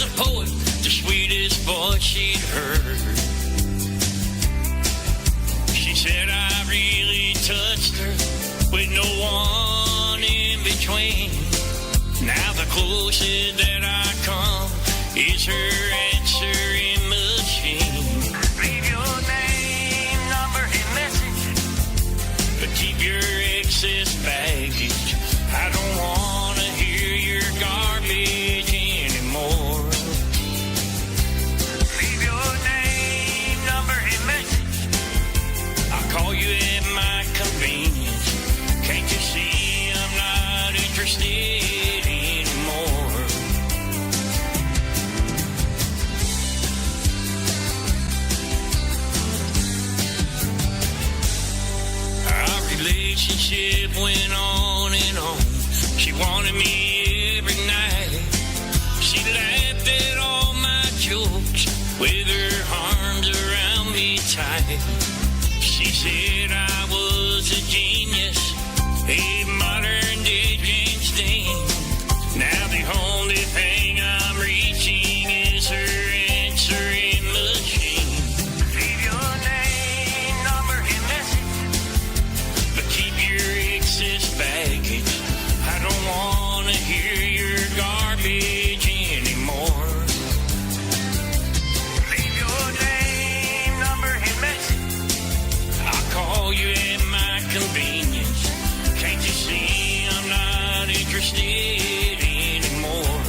was a poet, the sweetest voice she'd heard. She said I really touched her with no one in between. Now the closest that I come is her answering machine. Leave your name, number, and message, but keep your excess baggage. I don't want to hear your garbage anymore. Leave your name, number, and message. I'll call you at my convenience. Can't you see I'm not interested anymore? Our relationship went on and on. She wanted me every night. She laughed at all my jokes with her arms around me tight. She said I was a genius, a modern day James Dean. Now the only thing I'm reaching is her answering machine. Leave your name, number, and message, but keep your excess baggage. I don't want to hear your garbage anymore. Leave your name, number, and message. I'll call you at my convenience. Can't you see I'm not interested anymore?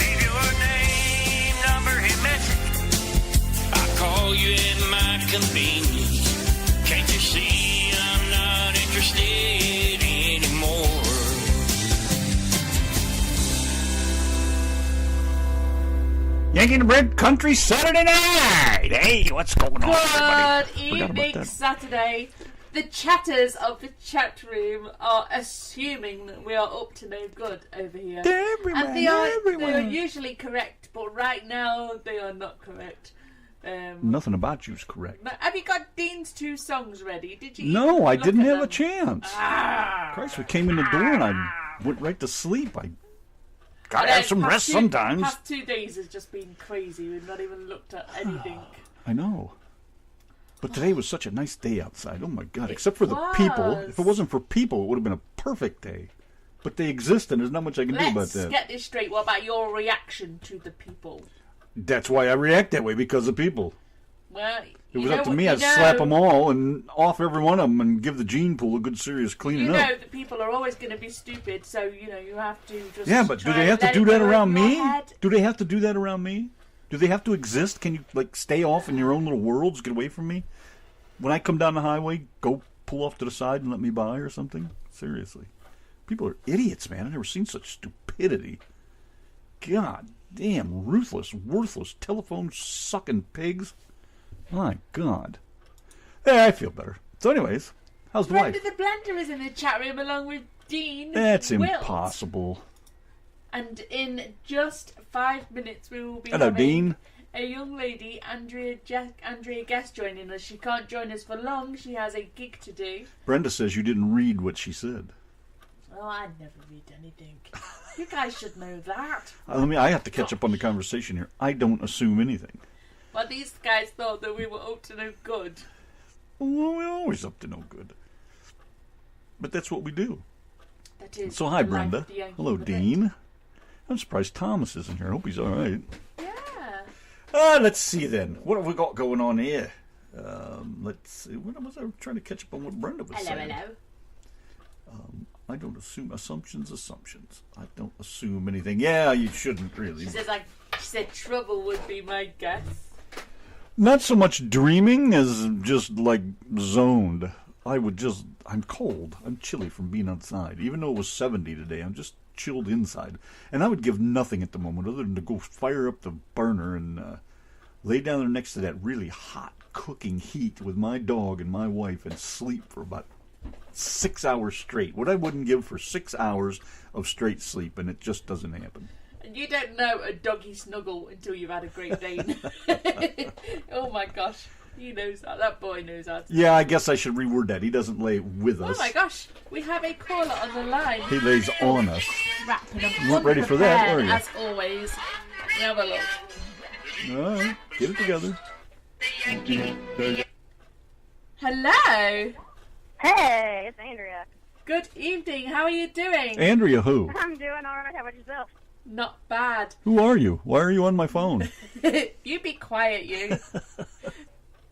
Leave your name, number, and message. I'll call you at my convenience. Can't you see I'm not interested anymore? Yanki and Brit Country Saturday Night. Hey, what's going on, everybody? Good evening, Saturday. The chatters of the chat room are assuming that we are up to no good over here. Everyone, and they are everyone. usually correct, but right now they are not correct. Nothing about you's correct. Have you got Dean's 2 songs ready? Did you? No, I look didn't at have a them? chance. Christ, we came in the door and I went right to sleep. I I gotta know, have some past rest two- sometimes. Past 2 days has just been crazy. We've not even looked at anything. I know. But today was such a nice day outside. Oh my God! It Except for the people. was. If it wasn't for people, it would have been a perfect day. But they exist, and there's not much I can do about Let's that. get this straight. What about your reaction to the people? That's why I react that way, because of people. Well, It was up to me. I'd slap them all and off every one of them and give the gene pool a good serious cleaning You know up. that people are always going to be stupid, so you have to just. Yeah, but do try they and have to let do it that go in around your me? head. Do they have to do that around me? Do they have to exist? Can you stay off in your own little worlds? Get away from me. When I come down the highway, go pull off to the side and let me by or something. Seriously, people are idiots, man. I've never seen such stupidity. God damn, ruthless, worthless, telephone sucking pigs. My God. Yeah, I feel better. So, anyways, how's the Brenda wife? the Blender is in the chat room along with Dean. That's Wilt. impossible. And in just 5 minutes, we will be Hello, having Dean. a young lady, Andrea Guess, joining us. She can't join us for long. She has a gig to do. Brenda says you didn't read what she said. Oh, I never read anything. You guys should know that. I have to catch up on the conversation here. I don't assume anything. Well, these guys thought that we were up to no good. Well, we're always up to no good. But that's what we do. That is. So, hi, the life Brenda. of the Yankee Hello, with a bit. Dean. I'm surprised Thomas isn't here. I hope he's all right. Yeah. Let's see then. What have we got going on here? Let's see. What was I trying to catch up on what Brenda was saying? Hello. I don't assume assumptions. I don't assume anything. Yeah, you shouldn't really. She said trouble would be my guess. Not so much dreaming as just like zoned. I'm cold. I'm chilly from being outside. Even though it was 70 today, I'm just chilled inside. And I would give nothing at the moment other than to go fire up the burner and lay down there next to that really hot cooking heat with my dog and my wife and sleep for about 6 hours straight. What I wouldn't give for 6 hours of straight sleep, and it just doesn't happen. And you don't know a doggy snuggle until you've had a Great Dane. Oh my gosh. He knows that. That boy knows that. Yeah, I guess I should reword that. He doesn't lay with us. Oh my gosh. We have a caller on the line. He lays on us. Rapping and You weren't ready for that, were you? As always. We have a look. All right, get it together. Hello. Hey, it's Andrea. Good evening. How are you doing? Andrea, who? I'm doing all right. How about yourself? Not bad. Who are you? Why are you on my phone? You be quiet, you.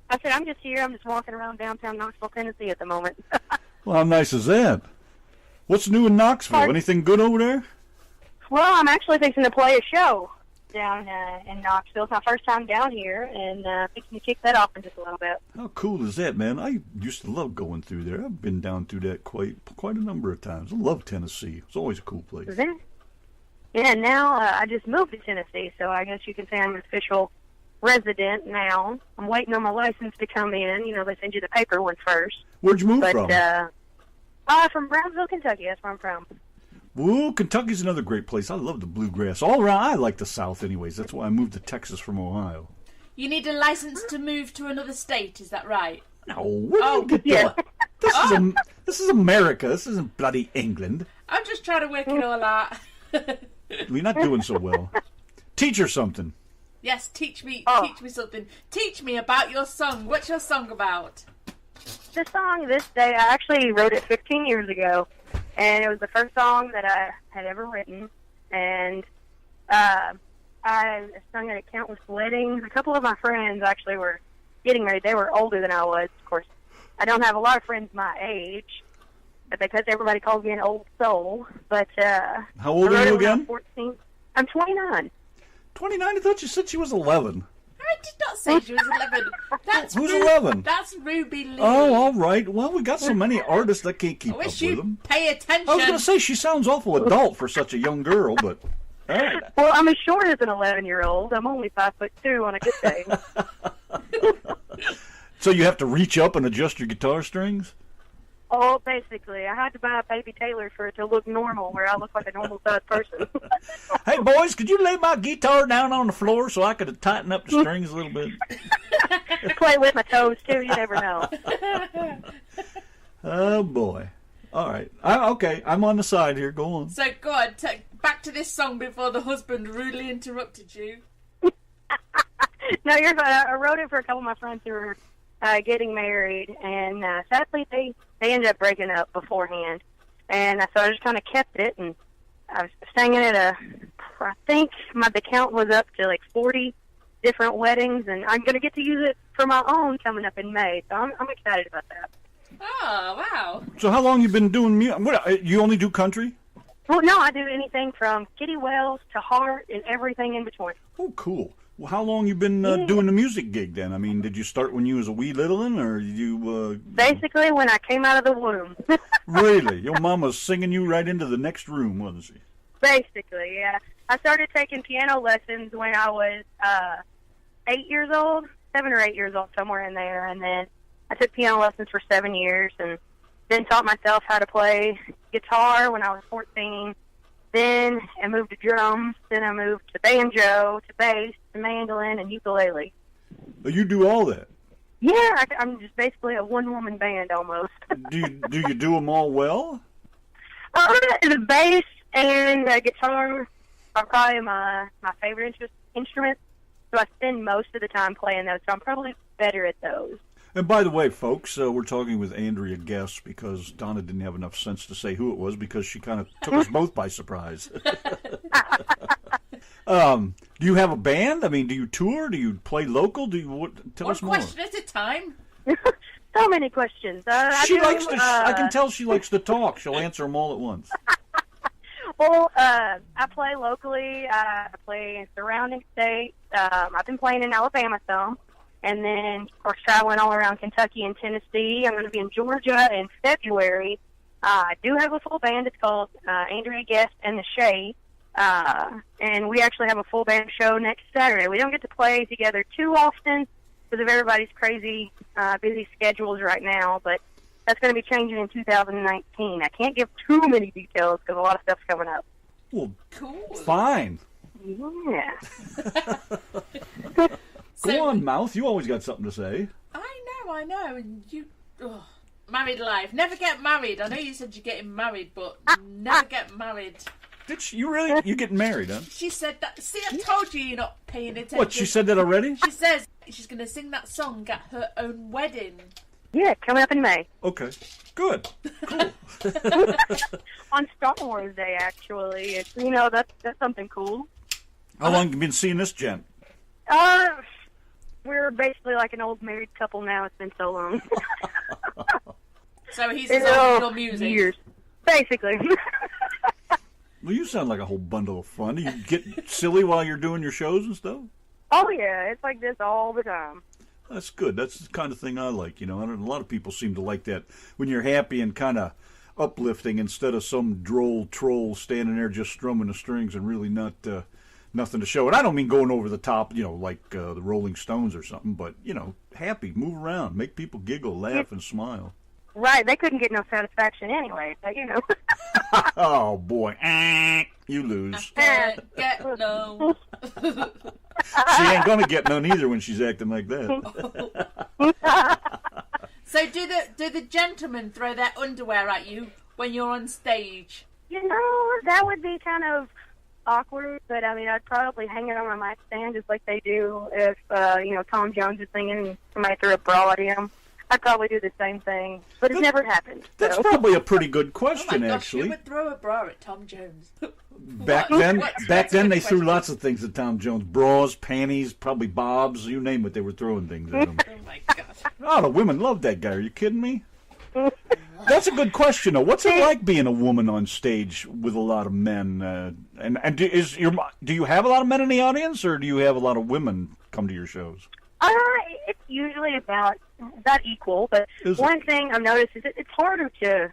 I said, I'm just here. I'm just walking around downtown Knoxville, Tennessee at the moment. Well, how nice is that? What's new in Knoxville? Pardon? Anything good over there? Well, I'm actually fixing to play a show down in Knoxville. It's my first time down here, and fixing to kick that off in just a little bit. How cool is that, man? I used to love going through there. I've been down through that quite a number of times. I love Tennessee. It's always a cool place. Is it? Yeah, now I just moved to Tennessee, so I guess you can say I'm an official resident now. I'm waiting on my license to come in. You know, they send you the paper one first. Where'd you move from? From Brownsville, Kentucky. That's where I'm from. Ooh, Kentucky's another great place. I love the bluegrass. All around, I like the South anyways. That's why I moved to Texas from Ohio. You need a license to move to another state, is that right? No, where do you get that? This is America. This isn't bloody England. I'm just trying to work it all out. We're not doing so well. Teach her something. Yes, teach me something. Teach me about your song. What's your song about? The song this day, I actually wrote it 15 years ago, and it was the first song that I had ever written, and I sung at countless weddings. A couple of my friends actually were getting married. They were older than I was, of course. I don't have a lot of friends my age, because everybody calls me an old soul, but how old are you again? 14. I'm 29. 29? I thought you said she was 11. I did not say she was 11. That's Who's 11? That's Ruby Lee. Oh, all right. Well, we got so many artists that can't keep I up wish with you'd them. pay attention. I was going to say, she sounds awful adult for such a young girl, but... All right. Well, I'm as short as an 11-year-old. I'm only 5'2" on a good day. So you have to reach up and adjust your guitar strings? Oh, basically. I had to buy a baby Taylor for it to look normal, where I look like a normal-sized person. Hey, boys, could you lay my guitar down on the floor so I could tighten up the strings a little bit? Play with my toes, too. You never know. Oh, boy. All right. Okay, I'm on the side here. Go on. So, go on, back to this song before the husband rudely interrupted you. No, you're fine. I wrote it for a couple of my friends who were getting married, and sadly, they ended up breaking up beforehand. And so I just kind of kept it, and I was singing it I think the count was up to like 40 different weddings, and I'm going to get to use it for my own coming up in May, so I'm excited about that. Oh, wow. So how long you been doing music? What, you only do country? Well, no, I do anything from Kitty Wells to Heart and everything in between. Oh, cool. Well, how long you been doing the music gig then? I mean, did you start when you was a wee little one, or you... Basically, when I came out of the womb. Really? Your mom was singing you right into the next room, wasn't she? Basically, yeah. I started taking piano lessons when I was 8 years old, 7 or 8 years old, somewhere in there, and then I took piano lessons for 7 years, and then taught myself how to play guitar when I was 14. Then I moved to drums. Then I moved to banjo, to bass, to mandolin, and ukulele. Oh, you do all that? Yeah, I'm just basically a one-woman band almost. Do you do them all well? The bass and the guitar are probably my favorite instruments, so I spend most of the time playing those, so I'm probably better at those. And by the way, folks, we're talking with Andrea Guess because Donna didn't have enough sense to say who it was because she kind of took us both by surprise. Do you have a band? I mean, do you tour? Do you play local? Tell us more. One question at a time. So many questions. I can tell she likes to talk. She'll answer them all at once. Well, I play locally. I play in surrounding states. I've been playing in Alabama some. And then, of course, traveling all around Kentucky and Tennessee. I'm going to be in Georgia in February. I do have a full band. It's called Andrea Guess and the Shade. And we actually have a full band show next Saturday. We don't get to play together too often because of everybody's crazy, busy schedules right now. But that's going to be changing in 2019. I can't give too many details because a lot of stuff's coming up. Well, Cool. fine. Yeah. Go on, mouth. You always got something to say. I know. And you... Ugh. Married life. Never get married. I know you said you're getting married, but never get married. Did she? You really? You getting married, huh? She said that. See, I told you you're not paying attention. What, she said that already? She says she's going to sing that song at her own wedding. Yeah, coming up in May. Okay. Good. Cool. On Star Wars Day, actually. It's, that's something cool. How long have you been seeing this gent? We're basically like an old married couple now. It's been so long. So he's on your music. Years. Basically. Well, you sound like a whole bundle of fun. Do you get silly while you're doing your shows and stuff? Oh, yeah. It's like this all the time. That's good. That's the kind of thing I like, A lot of people seem to like that when you're happy and kind of uplifting instead of some droll troll standing there just strumming the strings and really not nothing to show. And I don't mean going over the top, like the Rolling Stones or something, but, happy, move around, make people giggle, laugh, and smile. Right. They couldn't get no satisfaction anyway, but, Oh, boy. You lose. Get no. She ain't going to get none either when she's acting like that. So do the gentlemen throw their underwear at you when you're on stage? That would be kind of awkward, but I'd probably hang it on my mic stand just like they do if, Tom Jones is singing and somebody threw a bra at him. I'd probably do the same thing, but it's never happened. That's probably a pretty good question, Oh my gosh, actually. who would throw a bra at Tom Jones? Back then they threw lots of things at Tom Jones. Bras, panties, probably bobs, you name it, they were throwing things at him. Oh my gosh. Oh, the women loved that guy. Are you kidding me? That's a good question, though. What's it like being a woman on stage with a lot of men? And do you have a lot of men in the audience, or do you have a lot of women come to your shows? It's usually about equal, but one thing I've noticed is it's harder to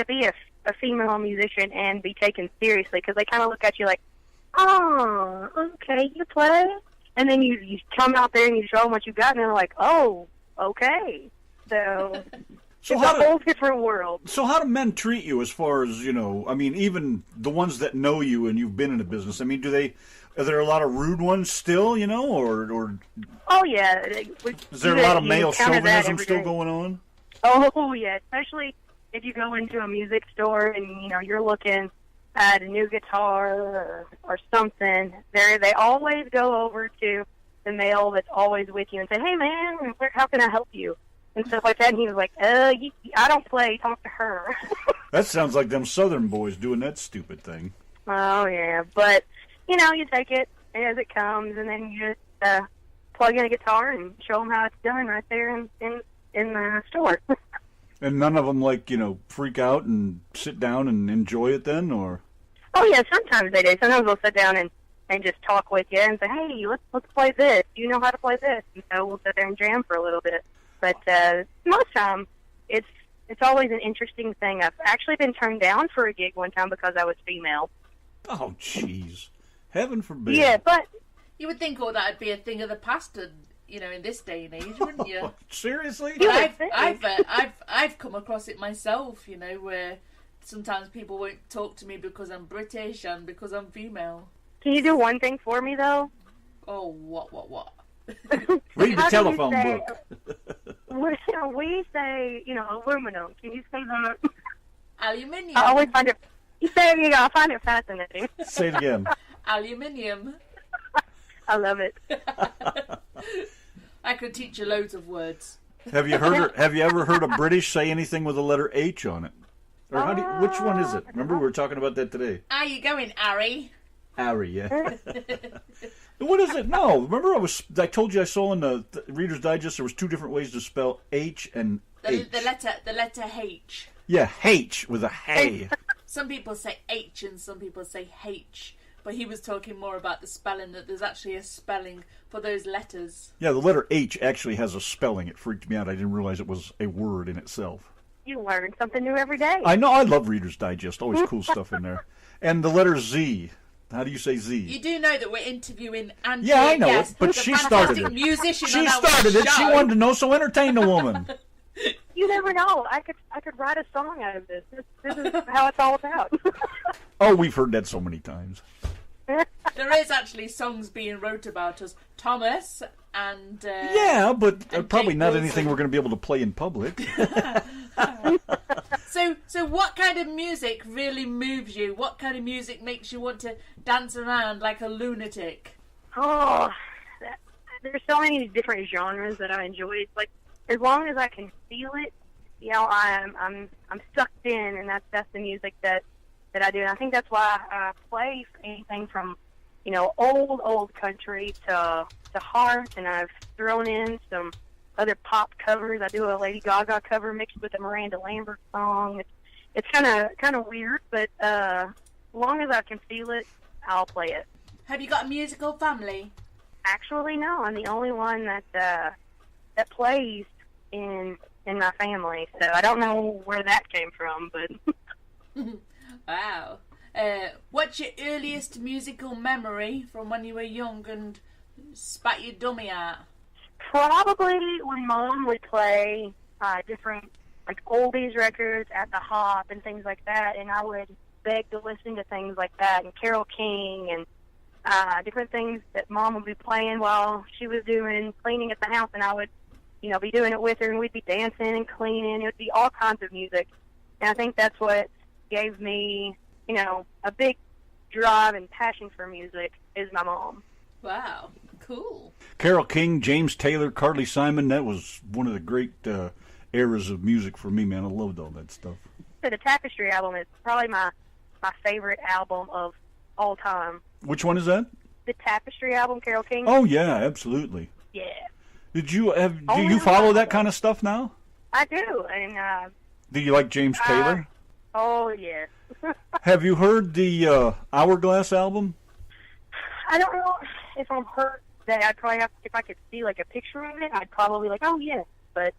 be a female musician and be taken seriously because they kind of look at you like, oh, okay, you play? And then you come out there and you show them what you got, and they're like, oh, okay. So it's a whole different world. So how do men treat you as far as, even the ones that know you and you've been in the business? Are there a lot of rude ones still, or Oh, yeah. Is there a lot of male chauvinism still going on? Oh, yeah, especially if you go into a music store and, you're looking at a new guitar or something. They always go over to the male that's always with you and say, hey, man, how can I help you? And stuff like that. And he was like, I don't play. Talk to her. That sounds like them Southern boys doing that stupid thing. Oh, yeah. But, you take it as it comes, and then you just plug in a guitar and show them how it's done right there in the store. And none of them, freak out and sit down and enjoy it then, or? Oh, yeah, sometimes they do. Sometimes they'll sit down and just talk with you and say, hey, let's play this. Do you know how to play this? And so we'll sit there and jam for a little bit. But most time, it's always an interesting thing. I've actually been turned down for a gig one time because I was female. Oh, jeez. Heaven forbid. Yeah, but... You would think all that would be a thing of the past, in this day and age, wouldn't you? Seriously? I've come across it myself, where sometimes people won't talk to me because I'm British and because I'm female. Can you do one thing for me, though? Oh, what? Read the telephone book. We say, aluminum. Can you say that? Aluminium. I always find it... You say it, I find it fascinating. Say it again. Aluminium. I love it. I could teach you loads of words. Have you ever heard a British say anything with the letter H on it? Or which one is it? Remember, we were talking about that today. How you going, Harry? Harry, yeah. What is it? No, remember I told you I saw in the Reader's Digest there was two different ways to spell H and H. The letter H. Yeah, H with a hey. Some people say H and some people say H. But he was talking more about the spelling, that there's actually a spelling for those letters. Yeah, the letter H actually has a spelling. It freaked me out. I didn't realize it was a word in itself. You learn something new every day. I know. I love Reader's Digest. Always cool stuff in there. And the letter Z. How do you say Z? You do know that we're interviewing Andrea Yeah, I know Guess, it, but she started it. Musician She started it. She wanted to know, so entertain the woman. You never know. I could write a song out of this. This is how it's all about. Oh, we've heard that so many times. There is actually songs being wrote about us. Thomas and... yeah, but probably Jake not Wilson. anything we're going to be able to play in public. So what kind of music really moves you? What kind of music makes you want to dance around like a lunatic? Oh, there's so many different genres that I enjoy. It's like, as long as I can feel it, you know, I'm sucked in, and that's the music that I do. And I think that's why I play anything from, you know, old country to heart, and I've thrown in some other pop covers. I do a Lady Gaga cover mixed with a Miranda Lambert song. It's kind of weird, but as long as I can feel it, I'll play it. Have you got a musical family? Actually, no. I'm the only one that plays in my family, so I don't know where that came from, but Wow. What's your earliest musical memory from when you were young and spat your dummy out? probably when Mom would play different like oldies records at the Hop and things like that, and I would beg to listen to things like that, and Carole King and different things that Mom would be playing while she was doing cleaning at the house, and I would, you know, be doing it with her, and we'd be dancing and cleaning. It would be all kinds of music, and I think that's what gave me, you know, a big drive and passion for music is my mom. Wow, cool. Carole King, James Taylor, Carly Simon, that was one of the great eras of music for me, man. I loved all that stuff. So the Tapestry album is probably my favorite album of all time. Which one is that? The Tapestry album, Carole King. Oh, yeah, absolutely. Yeah. Do you Only follow one. that kind of stuff now? I do, and Do you like James Taylor? oh yeah. Have you heard the Hourglass album? I don't know if I'm hurt that I'd probably have, if I could see like a picture of it, I'd probably like, oh yeah. But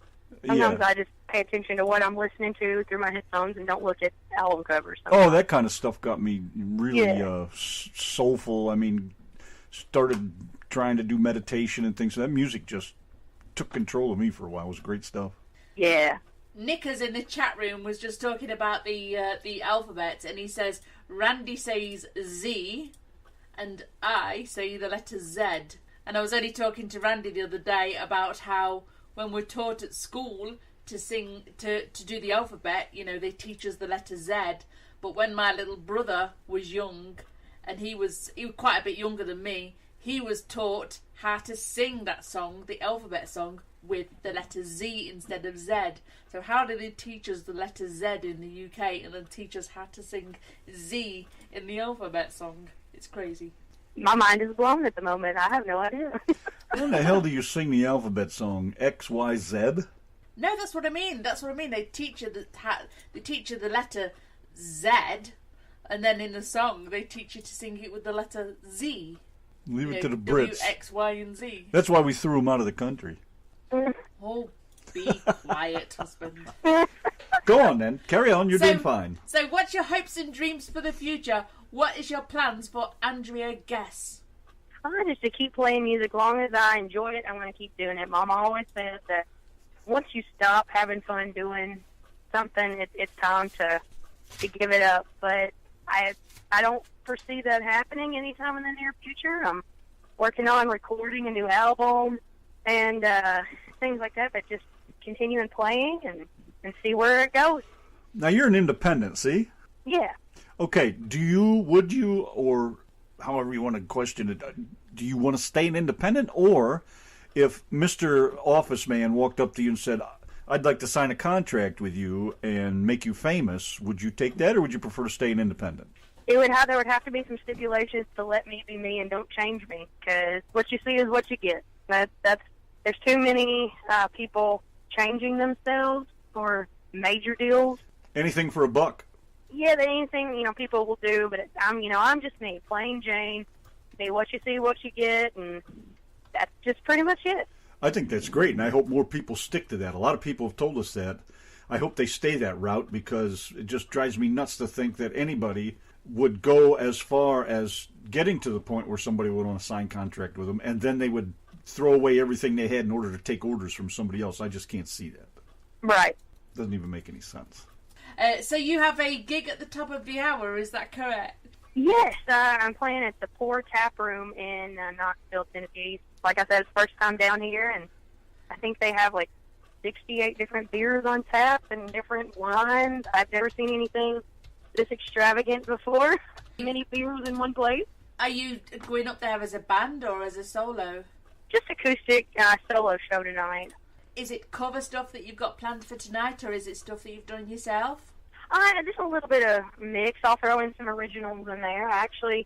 sometimes I just pay attention to what I'm listening to through my headphones and don't look at album covers. Oh, that kind of stuff got me really Yeah. soulful. I mean, started trying to do meditation and things. So that music just took control of me for a while. It was great stuff. Yeah. Nickers in the chat room was just talking about the alphabet, and he says Randy says Z, and I say the letter Z. And I was only talking to Randy the other day about how when we're taught at school to sing to do the alphabet, you know, they teach us the letter Z. But when my little brother was young, and he was quite a bit younger than me, he was taught how to sing that song, the alphabet song, with the letter Z instead of Z. So how do they teach us the letter Z in the UK and then teach us how to sing Z in the alphabet song? It's crazy. My mind is blown at the moment. I have no idea. How in the hell do you sing the alphabet song X, Y, Z? No, that's what I mean. That's what I mean. They teach you the letter Z, and then in the song they teach you to sing it with the letter Z. Leave it to the W, Brits. X, Y, and Z. That's why we threw them out of the country. Oh, be quiet, husband. Go on then. Carry on. You're doing fine. So, what's your hopes and dreams for the future? What is your plans for Andrea Guess? Just to keep playing music. Long as I enjoy it, I'm going to keep doing it. Mama always says that once you stop having fun doing something, it's time to give it up. But I don't foresee that happening anytime in the near future. I'm working on recording a new album and things like that, but just continuing playing and see where it goes. Now you're an independent, see? Yeah. Okay, would you, or however you want to question it, do you want to stay an independent? Or if Mr. Office Man walked up to you and said, I'd like to sign a contract with you and make you famous, would you take that, or would you prefer to stay an independent? There would have to be some stipulations to let me be me and don't change me, because what you see is what you get. There's too many people changing themselves for major deals. Anything for a buck. Yeah, anything people will do, but I'm just me, plain Jane. Me, what you see, what you get, and that's just pretty much it. I think that's great, and I hope more people stick to that. A lot of people have told us that. I hope they stay that route, because it just drives me nuts to think that anybody would go as far as getting to the point where somebody would want to sign contract with them, and then they would throw away everything they had in order to take orders from somebody else. I just can't see that. Right. Doesn't even make any sense. So you have a gig at the top of the hour, is that correct? Yes, I'm playing at the Pour Tap Room in Knoxville, Tennessee. Like I said, it's first time down here, and I think they have like 68 different beers on tap and different wines. I've never seen anything this extravagant before. Many beers in one place. Are you going up there as a band or as a solo? Just acoustic solo show tonight. Is it cover stuff that you've got planned for tonight, or is it stuff that you've done yourself? Just a little bit of mix. I'll throw in some originals in there. I actually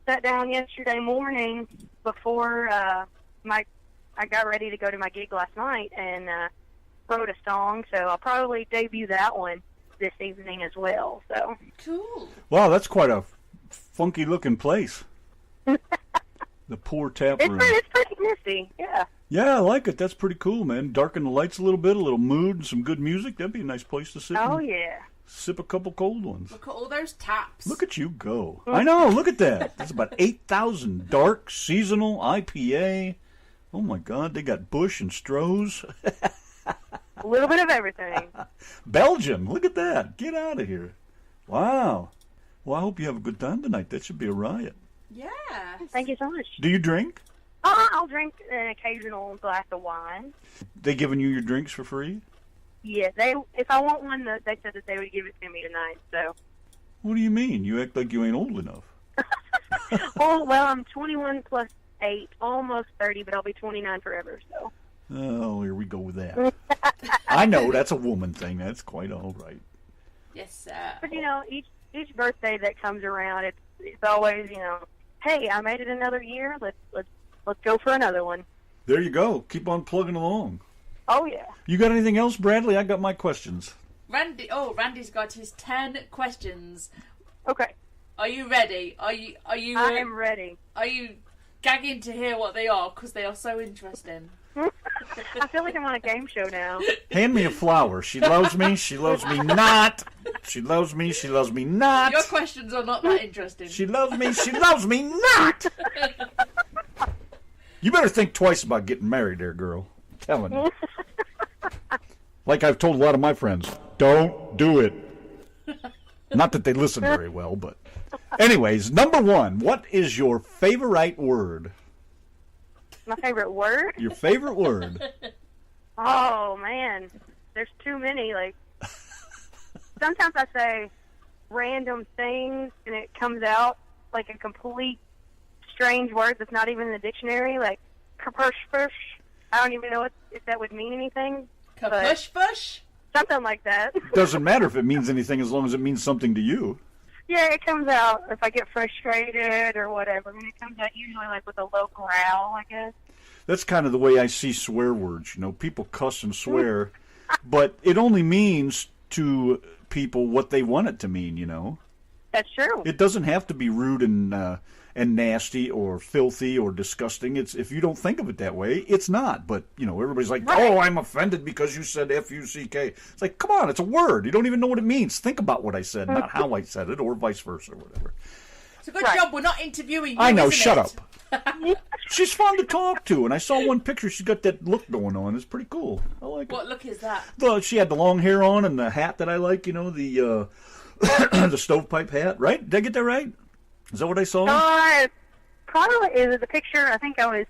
sat down yesterday morning before I got ready to go to my gig last night and wrote a song, so I'll probably debut that one this evening as well. So Cool. Wow, that's quite a funky-looking place. The Pour Tap Room. it's pretty nifty, yeah. Yeah, I like it. That's pretty cool, man. Darken the lights a little mood, and some good music. That'd be a nice place to sit Oh, and yeah. sip a couple cold ones. Look at all those taps. Look at you go. I know, look at that. That's about 8,000 dark, seasonal, IPA. Oh, my God, they got Bush and Stroh's. A little bit of everything. Belgium, look at that. Get out of here. Wow. Well, I hope you have a good time tonight. That should be a riot. Yeah. Thank you so much. Do you drink? I'll drink an occasional glass of wine. They giving you your drinks for free? Yeah, if I want one, they said that they would give it to me tonight, so. What do you mean? You act like you ain't old enough. Oh, well, I'm 21 plus 8, almost 30, but I'll be 29 forever, so. Oh, here we go with that. I know, that's a woman thing. That's quite all right. Yes, sir. But, each birthday that comes around, it's always, hey, I made it another year, let's go for another one. There you go. Keep on plugging along. Oh, yeah. You got anything else, Bradley? I got my questions. Randy's got his 10 questions. Okay. Are you ready? Are you? I am ready. Are you gagging to hear what they are? Because they are so interesting. I feel like I'm on a game show now. Hand me a flower. She loves me. She loves me not. She loves me. She loves me not. Your questions are not that interesting. She loves me. She loves me not. You better think twice about getting married there, girl. I'm telling you. Like I've told a lot of my friends, don't do it. Not that they listen very well, but... Anyways, number 1, what is your favorite word? My favorite word? Your favorite word. Oh, man. There's too many. Like, sometimes I say random things, and it comes out like a complete strange word that's not even in the dictionary, like kapush-push. I don't even know if that would mean anything. Kapush-push? Something like that. Doesn't matter if it means anything as long as it means something to you. Yeah, it comes out if I get frustrated or whatever. I mean, it comes out usually like with a low growl, I guess. That's kind of the way I see swear words. People cuss and swear, but it only means to people what they want it to mean, That's true. It doesn't have to be rude and nasty or filthy or disgusting. It's if you don't think of it that way, it's not. But, everybody's like, Right. Oh, I'm offended because you said F-U-C-K. It's like, come on, it's a word. You don't even know what it means. Think about what I said, not how I said it, or vice versa, or whatever. It's a good Right. job we're not interviewing you, I know, isn't shut it? up. She's fun to talk to, and I saw one picture. She's got that look going on. It's pretty cool. I like What it. look is that? She had the long hair on and the hat that I like, the the stovepipe hat, right? Did I get that right? Is that what I saw? Probably is the picture. I think I was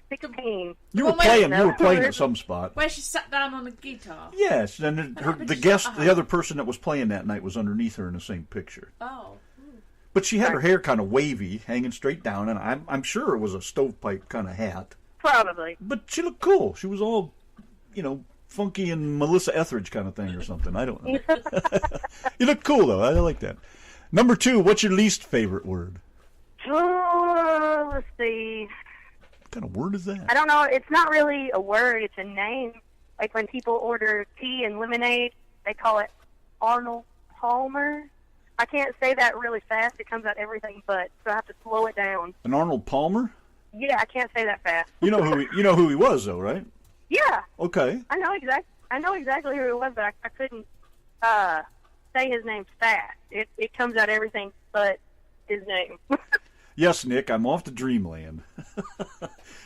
16. You were Well, wait, playing at some spot. Where she sat down on a guitar. Yes, and the other person that was playing that night was underneath her in the same picture. Oh. But she had her hair kind of wavy, hanging straight down, and I'm sure it was a stovepipe kind of hat. Probably. But she looked cool. She was all, funky and Melissa Etheridge kind of thing or something. I don't know. You look cool, though. I like that. Number 2, what's your least favorite word? Oh, let's see. What kind of word is that? I don't know. It's not really a word. It's a name. Like when people order tea and lemonade, they call it Arnold Palmer. I can't say that really fast. It comes out everything but, so I have to slow it down. An Arnold Palmer? Yeah, I can't say that fast. You know who he was, though, right? Yeah, Okay. I know exactly who it was, but I couldn't say his name fast. It comes out everything but his name. Yes, Nick, I'm off to Dreamland.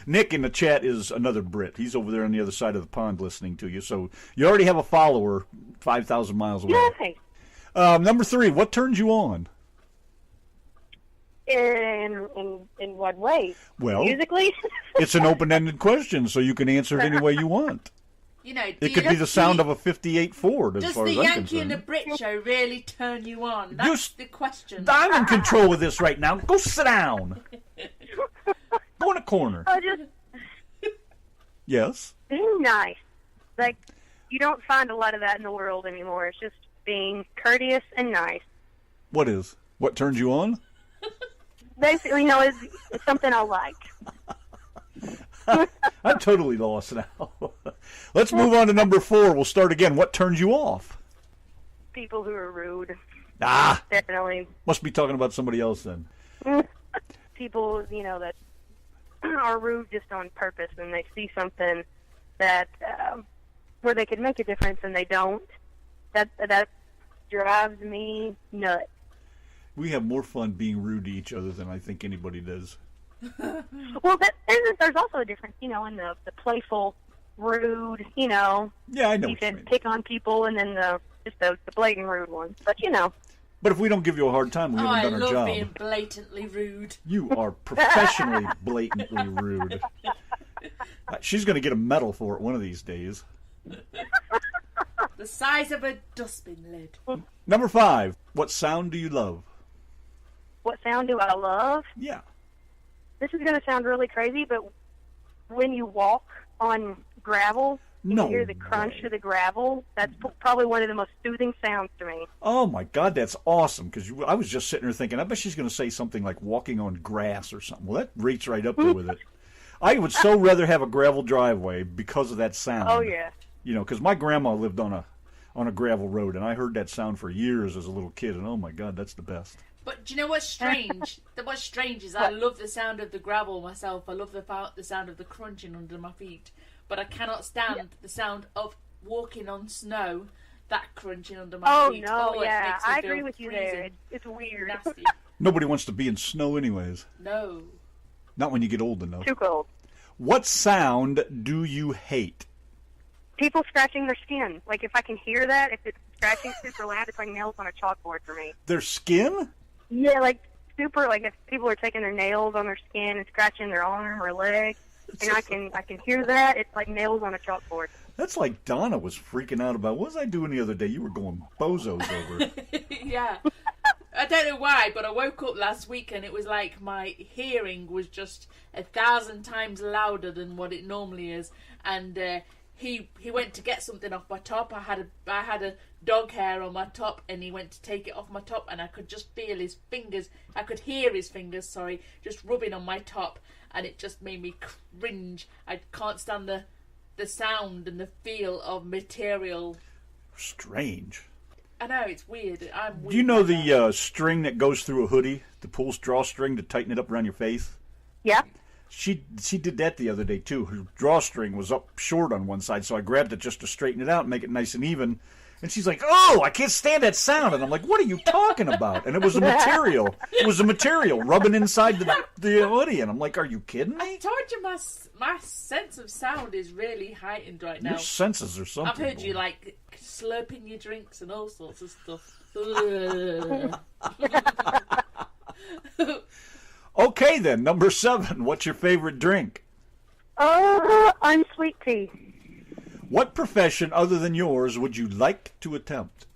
Nick in the chat is another Brit. He's over there on the other side of the pond listening to you. So you already have a follower 5,000 miles away. Yay. Number 3, what turns you on? In what way? Well, musically? it's an open-ended question, so you can answer it any way you want. You know, It could be the sound of a '58 Ford, as does far the as I'm Yankee and concerned. the Brit show really turn you on? That's the question. I'm in control of this right now. Go sit down. Go in a corner. Oh, just Yes. being nice. Like, you don't find a lot of that in the world anymore. It's just being courteous and nice. What is? What turns you on? Basically, it's something I like. I'm totally lost now. Let's move on to number 4. We'll start again. What turns you off? People who are rude. Ah, Definitely. must be talking about somebody else then. People, that are rude just on purpose, and they see something that where they could make a difference and they don't. That drives me nuts. We have more fun being rude to each other than I think anybody does. Well, there's also a difference, in the playful, rude, Yeah, I know you what you can mean. pick on people, and then the blatant rude ones. But, But if we don't give you a hard time, we haven't I done our love job. being blatantly rude. You are professionally blatantly rude. She's going to get a medal for it one of these days. The size of a dustbin lid. Number 5. What sound do you love? what sound do I love? Yeah. This is going to sound really crazy, but when you walk on gravel, you No hear the crunch way. of the gravel. That's probably one of the most soothing sounds to me. Oh my God, that's awesome! Because I was just sitting there thinking, I bet she's going to say something like walking on grass or something. Well, that rates right up there with it. I would so rather have a gravel driveway because of that sound. Oh yeah. You know, because my grandma lived on a gravel road, and I heard that sound for years as a little kid, and oh my God, that's the best. But do you know what's strange? What's strange is I love the sound of the gravel myself. I love the sound of the crunching under my feet. But I cannot stand the sound of walking on snow, that crunching under my feet. Oh, no, it yeah. makes me I feel agree with you there. freezing. It's weird. Nasty. Nobody wants to be in snow anyways. No. Not when you get old enough. Too cold. What sound do you hate? People scratching their skin. Like, if I can hear that, if it's scratching super loud, it's like nails on a chalkboard for me. Their skin? Yeah, like, super, like, if people are taking their nails on their skin and scratching their arm or leg, and I can hear that, it's like nails on a chalkboard. That's like Donna was freaking out about. What was I doing the other day? You were going bozos over. Yeah. I don't know why, but I woke up last week and it was like my hearing was just 1,000 times louder than what it normally is. And he went to get something off my top. I had a dog hair on my top, and he went to take it off my top, and I could just feel his fingers. I could hear his fingers, just rubbing on my top, and it just made me cringe. I can't stand the sound and the feel of material. Strange. I know, it's weird. I'm weird. Do you know like that. the string that goes through a hoodie, the pull drawstring to tighten it up around your face? Yeah? She did that the other day too. Her drawstring was up short on one side, so I grabbed it just to straighten it out and make it nice and even. And she's like, "Oh, I can't stand that sound." And I'm like, "What are you talking about?" And it was the material. It was the material rubbing inside the hoodie. And I'm like, "Are you kidding I me?" told you my sense of sound is really heightened right now. Your senses are something. I've heard you boy. like slurping your drinks and all sorts of stuff. Okay then, number 7. What's your favorite drink? I'm sweet tea. What profession other than yours would you like to attempt?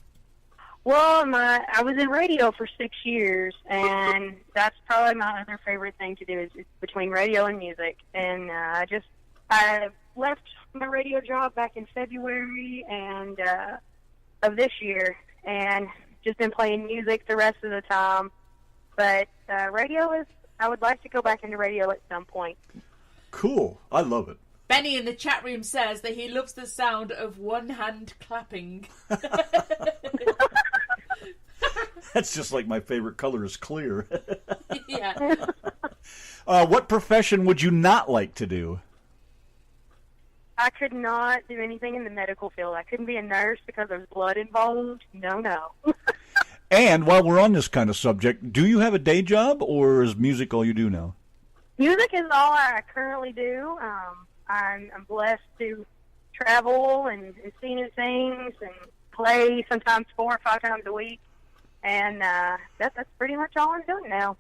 Well, I was in radio for 6 years, and that's probably my other favorite thing to do is between radio and music. And I left my radio job back in February of this year, and just been playing music the rest of the time. But radio is, I would like to go back into radio at some point. Cool. I love it. Benny in the chat room says that he loves the sound of one hand clapping. That's just like my favorite color is clear. Yeah. What profession would you not like to do? I could not do anything in the medical field. I couldn't be a nurse because there's blood involved. No. And while we're on this kind of subject, do you have a day job or is music all you do now? Music is all I currently do. I'm blessed to travel and see new things and play sometimes 4 or 5 times a week. And that's pretty much all I'm doing now.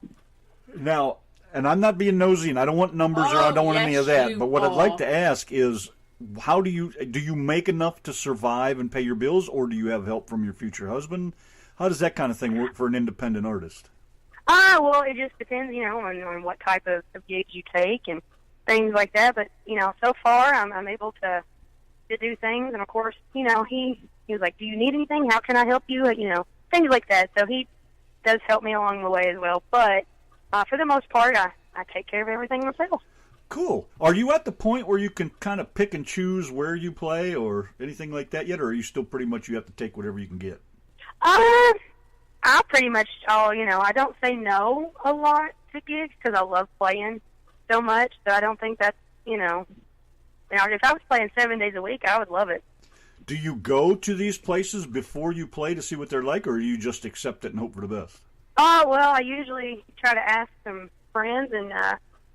Now, and I'm not being nosy, and I don't want numbers or I don't want any of that. But what I'd like to ask is, how do you make enough to survive and pay your bills, or do you have help from your future husband? How does that kind of thing work for an independent artist? Well, it just depends, on what type of gigs you take and things like that. But, so far I'm able to do things. And, of course, he was like, do you need anything? How can I help you? Things like that. So he does help me along the way as well. But for the most part, I take care of everything myself. Cool. Are you at the point where you can kind of pick and choose where you play or anything like that yet? Or are you still pretty much you have to take whatever you can get? I pretty much, I don't say no a lot to gigs because I love playing so much. So I don't think that's, if I was playing 7 days a week, I would love it. Do you go to these places before you play to see what they're like, or do you just accept it and hope for the best? Well, I usually try to ask some friends, and,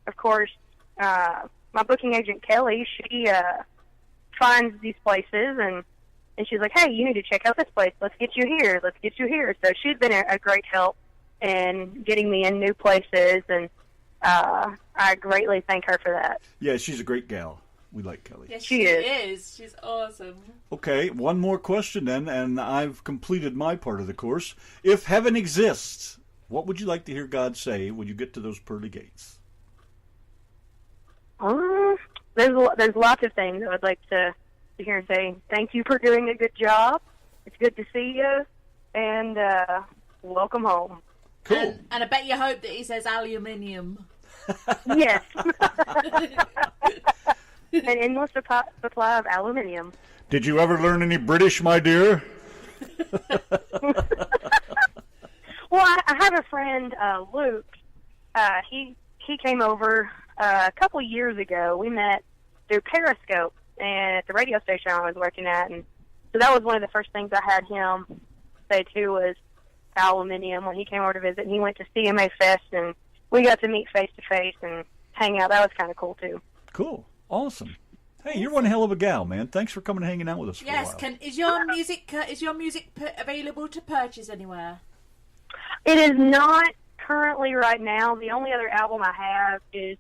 of course, my booking agent, Kelly, she finds these places, and she's like, hey, you need to check out this place. Let's get you here. Let's get you here. So she's been a great help in getting me in new places, and I greatly thank her for that. Yeah, she's a great gal. We like Kelly. Yes, she is. She's awesome. Okay, one more question then, and I've completed my part of the course. If heaven exists, what would you like to hear God say when you get to those pearly gates? There's lots of things I would like to hear him say. Thank you for doing a good job. It's good to see you, and welcome home. Cool. And I bet you hope that he says aluminium. Yes. An endless supply of aluminium. Did you ever learn any British, my dear? Well, I have a friend, Luke. He came over a couple years ago. We met through Periscope and at the radio station I was working at, and so that was one of the first things I had him say too was aluminium when he came over to visit. And he went to CMA Fest, and we got to meet face to face and hang out. That was kind of cool too. Cool. Awesome. Hey, you're one hell of a gal, man. Thanks for coming and hanging out with us for a while. Yes, is your music available to purchase anywhere? It is not currently right now. The only other album I have is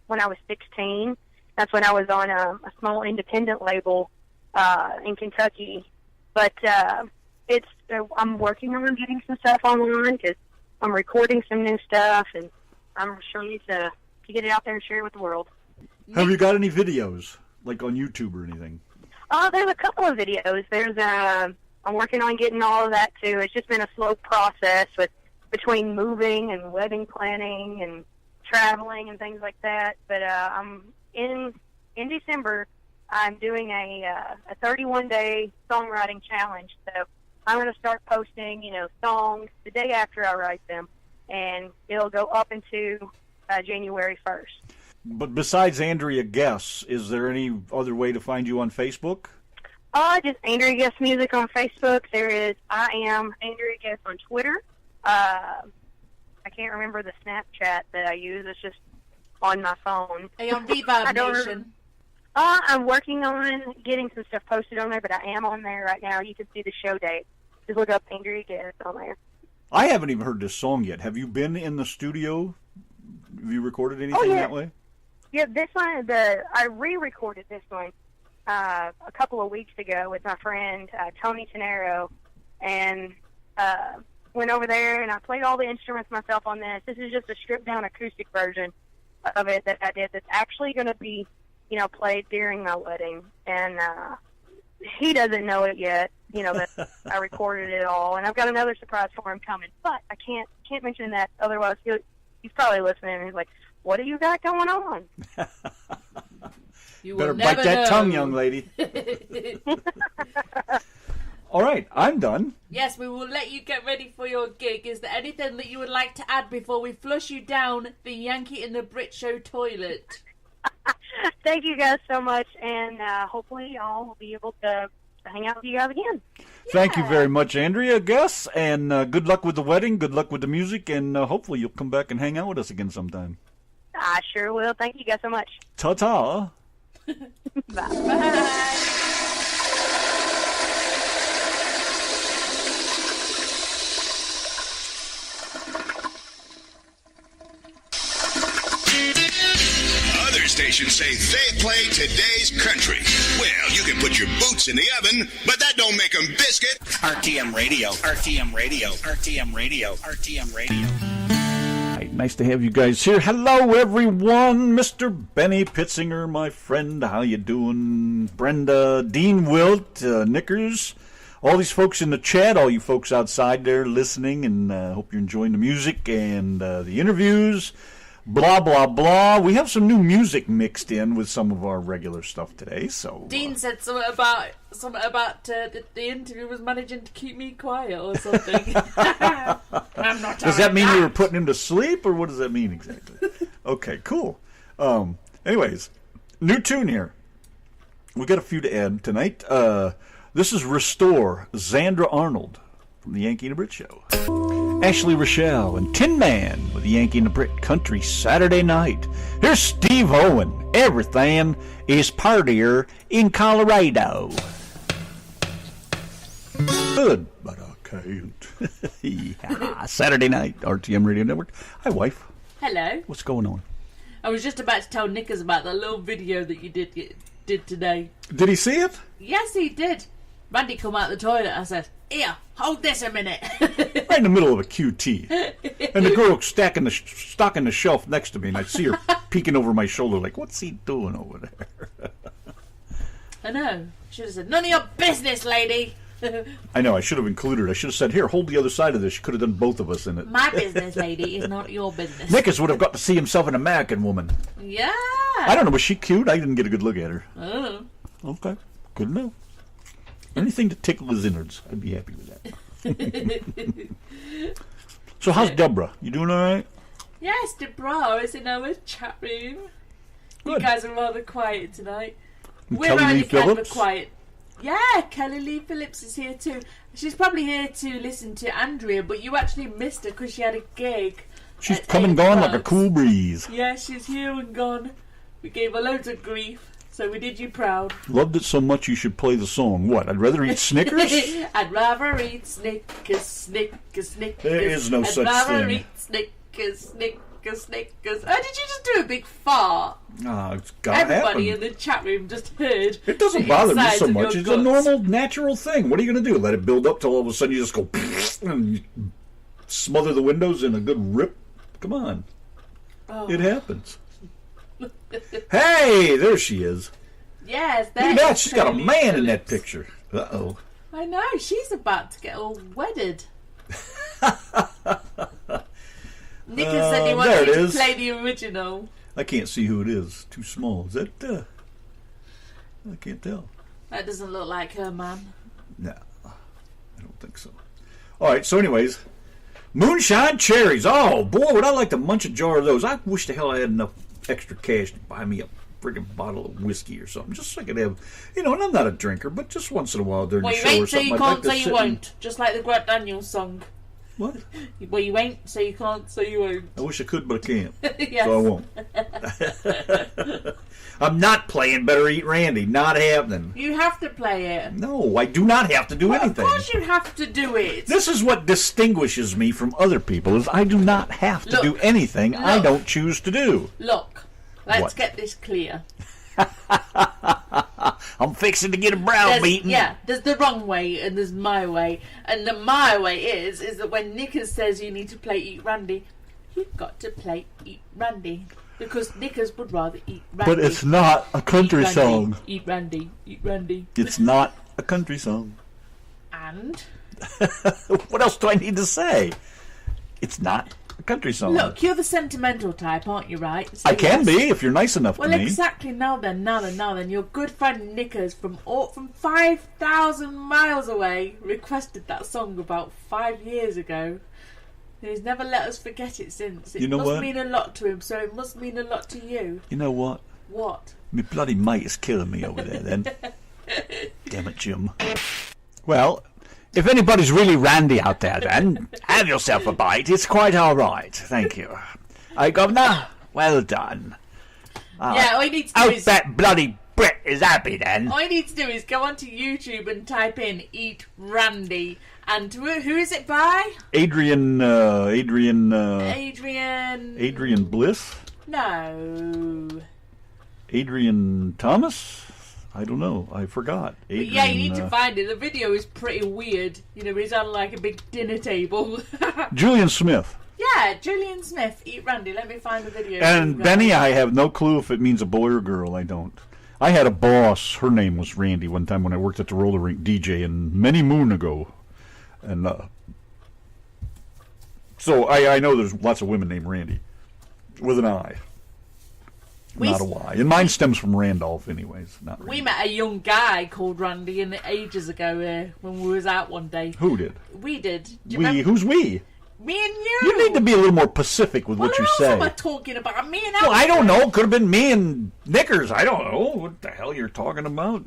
when I was 16. That's when I was on a small independent label in Kentucky. But I'm working on getting some stuff online because I'm recording some new stuff, and I'm trying to get it out there and share it with the world. Have you got any videos, like on YouTube or anything? There's a couple of videos. I'm working on getting all of that too. It's just been a slow process between moving and wedding planning and traveling and things like that. But I'm in December. I'm doing a 31-day songwriting challenge. So I'm going to start posting, songs the day after I write them, and it'll go up into January 1st. But besides Andrea Guess, is there any other way to find you on Facebook? Just Andrea Guess Music on Facebook. There is I Am Andrea Guess on Twitter. I can't remember the Snapchat that I use. It's just on my phone. Are you on Reverb Nation? I'm working on getting some stuff posted on there, but I am on there right now. You can see the show date. Just look up Andrea Guess on there. I haven't even heard this song yet. Have you been in the studio? Have you recorded anything that way? Yeah, this one, I re-recorded this one a couple of weeks ago with my friend Tony Tenero, and went over there and I played all the instruments myself on this. This is just a stripped-down acoustic version of it that I did that's actually going to be, played during my wedding, and he doesn't know it yet, that I recorded it all, and I've got another surprise for him coming, but I can't mention that, otherwise he's probably listening and he's like, what do you got going on? You better will never bite that know. tongue, young lady. All right, I'm done. Yes, we will let you get ready for your gig. Is there anything that you would like to add before we flush you down the Yankee and the Brit show toilet? Thank you guys so much, and hopefully y'all will be able to hang out with you guys again. Thank you very much, Andrea Guess, and good luck with the wedding, good luck with the music, and hopefully you'll come back and hang out with us again sometime. I sure will. Thank you guys so much. Ta-ta. Bye. Bye. stations say they play today's country. Well, you can put your boots in the oven, but that don't make them biscuit. RTM Radio, RTM Radio, RTM Radio, RTM Radio. Right, nice to have you guys here. Hello, everyone. Mr. Benny Pitzinger, my friend. How you doing? Brenda, Dean Wilt, Knickers, all these folks in the chat, all you folks outside there listening, and hope you're enjoying the music and the interviews. Blah, blah, blah. We have some new music mixed in with some of our regular stuff today. So Dean said something about the interview was managing to keep me quiet or something. I'm not. Does that mean you were putting him to sleep, or what does that mean exactly? Okay, cool. Anyways, new tune here. We got a few to add tonight. This is Restore, Zandra Arnold from the Yanki and the Brit Show. Ashley Rochelle and Tin Man with the Yankee and the Brit Country Saturday Night. Here's Steve Owen. Everything is partier in Colorado. Good, but I can't. Yeah. Saturday night, RTM Radio Network. Hi, wife. Hello. What's going on? I was just about to tell Knickers about that little video that you did today. Did he see it? Yes, he did. Randy come out the toilet. I said, "Here, hold this a minute." Right in the middle of a QT. And the girl stocking the shelf next to me, and I see her peeking over my shoulder like, what's he doing over there? I know. Should have said, "None of your business, lady." I know, I should have included her. I should have said, here, hold the other side of this. She could have done both of us in it. My business, lady, is not your business. Nickers would have got to see himself an American woman. Yeah. I don't know, was she cute? I didn't get a good look at her. Oh. Okay, good enough. Anything to tickle his innards, I'd be happy with that. So how's Deborah? You doing all right? Yes, Deborah is in our chat room. Good. You guys are rather quiet tonight. And We're Kelly only Lee kind of Phillips? quiet. Yeah, Kelly Lee Phillips is here too. She's probably here to listen to Andrea, but you actually missed her because she had a gig. She's at come and 8 gone like a o'clock. cool breeze. Yeah, she's here and gone. We gave her loads of grief, so we did you proud. Loved it so much you should play the song. What, I'd rather eat Snickers? I'd rather eat Snickers, Snickers, Snickers. There is no such I'd rather thing. eat Snickers, Snickers, Snickers. Oh, did you just do a big fart? It's gotta Everybody happen. in the chat room just heard. It doesn't the bother me insides so of much. your It's a guts. normal, natural thing. What are you going to do? Let it build up till all of a sudden you just go and you smother the windows in a good rip? Come on. Oh. It happens. Hey, there she is. Yes, Look there at that. is She's got a Kelly man in that Phillips. picture. Uh-oh. I know, she's about to get all wedded. Nick has said he there wants it you to is. play the original. I can't see who it is. Too small. Is that, I can't tell. That doesn't look like her, man. No, I don't think so. All right, so anyways, moonshine cherries. Oh, boy, would I like to munch a jar of those. I wish the hell I had enough extra cash to buy me a friggin' bottle of whiskey or something, just so I could have, and I'm not a drinker, but just once in a while during Well, the you show or ain't, so something. you I'd like can't, to so you sit won't. Just like the Grant Daniels song. What? Well, you ain't, so you can't, so you won't. I wish I could, but I can't. Yes. So I won't. I'm not playing Better Eat Randy. Not happening. You have to play it. No, I do not have to do Well, anything. of course you have to do it. This is what distinguishes me from other people, is I do not have to Look, do anything I look. don't choose to do. Look, let's What? get this clear. I'm fixing to get a browbeaten. Yeah, there's the wrong way and there's my way. And the my way is that when Nickers says you need to play Eat Randy, you've got to play Eat Randy. Because Nickers would rather eat Randy. But it's not a country Eat Randy, song. Eat Randy, Eat Randy. It's not a country song. And? What else do I need to say? It's not a country song. Look, you're the sentimental type, aren't you, right? So I can yes. be if you're nice enough Well, to me. exactly. Now then. Your good friend Nickers from 5,000 miles away requested that song about 5 years ago. And he's never let us forget it since. It You know must what? mean a lot to him, so it must mean a lot to you. You know what? What? My bloody mate is killing me over there then. Damn it, Jim. Well, if anybody's really randy out there then, have yourself a bite. It's quite all right. Thank you. Hey, Governor, well done. Yeah, all you need to do Hope is... that bloody Brit is happy then. All you need to do is go onto YouTube and type in Eat Randy. And who is it by? Adrian Adrian... Bliss? No. Adrian Thomas? I don't know. I forgot. Adrian, But yeah, you need to find it. The video is pretty weird. You know, he's on like a big dinner table. Julian Smith. Yeah, Julian Smith, Eat Randy. Let me find the video. And Benny, I have no clue if it means a boy or girl. I don't. I had a boss. Her name was Randy one time when I worked at the roller rink DJing many moon ago. And so I know there's lots of women named Randy with an I. Not a Y. And mine stems from Randolph anyways. Not Randy. We met a young guy called Randy ages ago when we was out one day. Who did? We did. Do you We? remember? Who's we? Me and you. You need to be a little more specific with what you say. What am I talking about? Me and Well, I don't know. Could have been me and Knickers. I don't know what the hell you're talking about.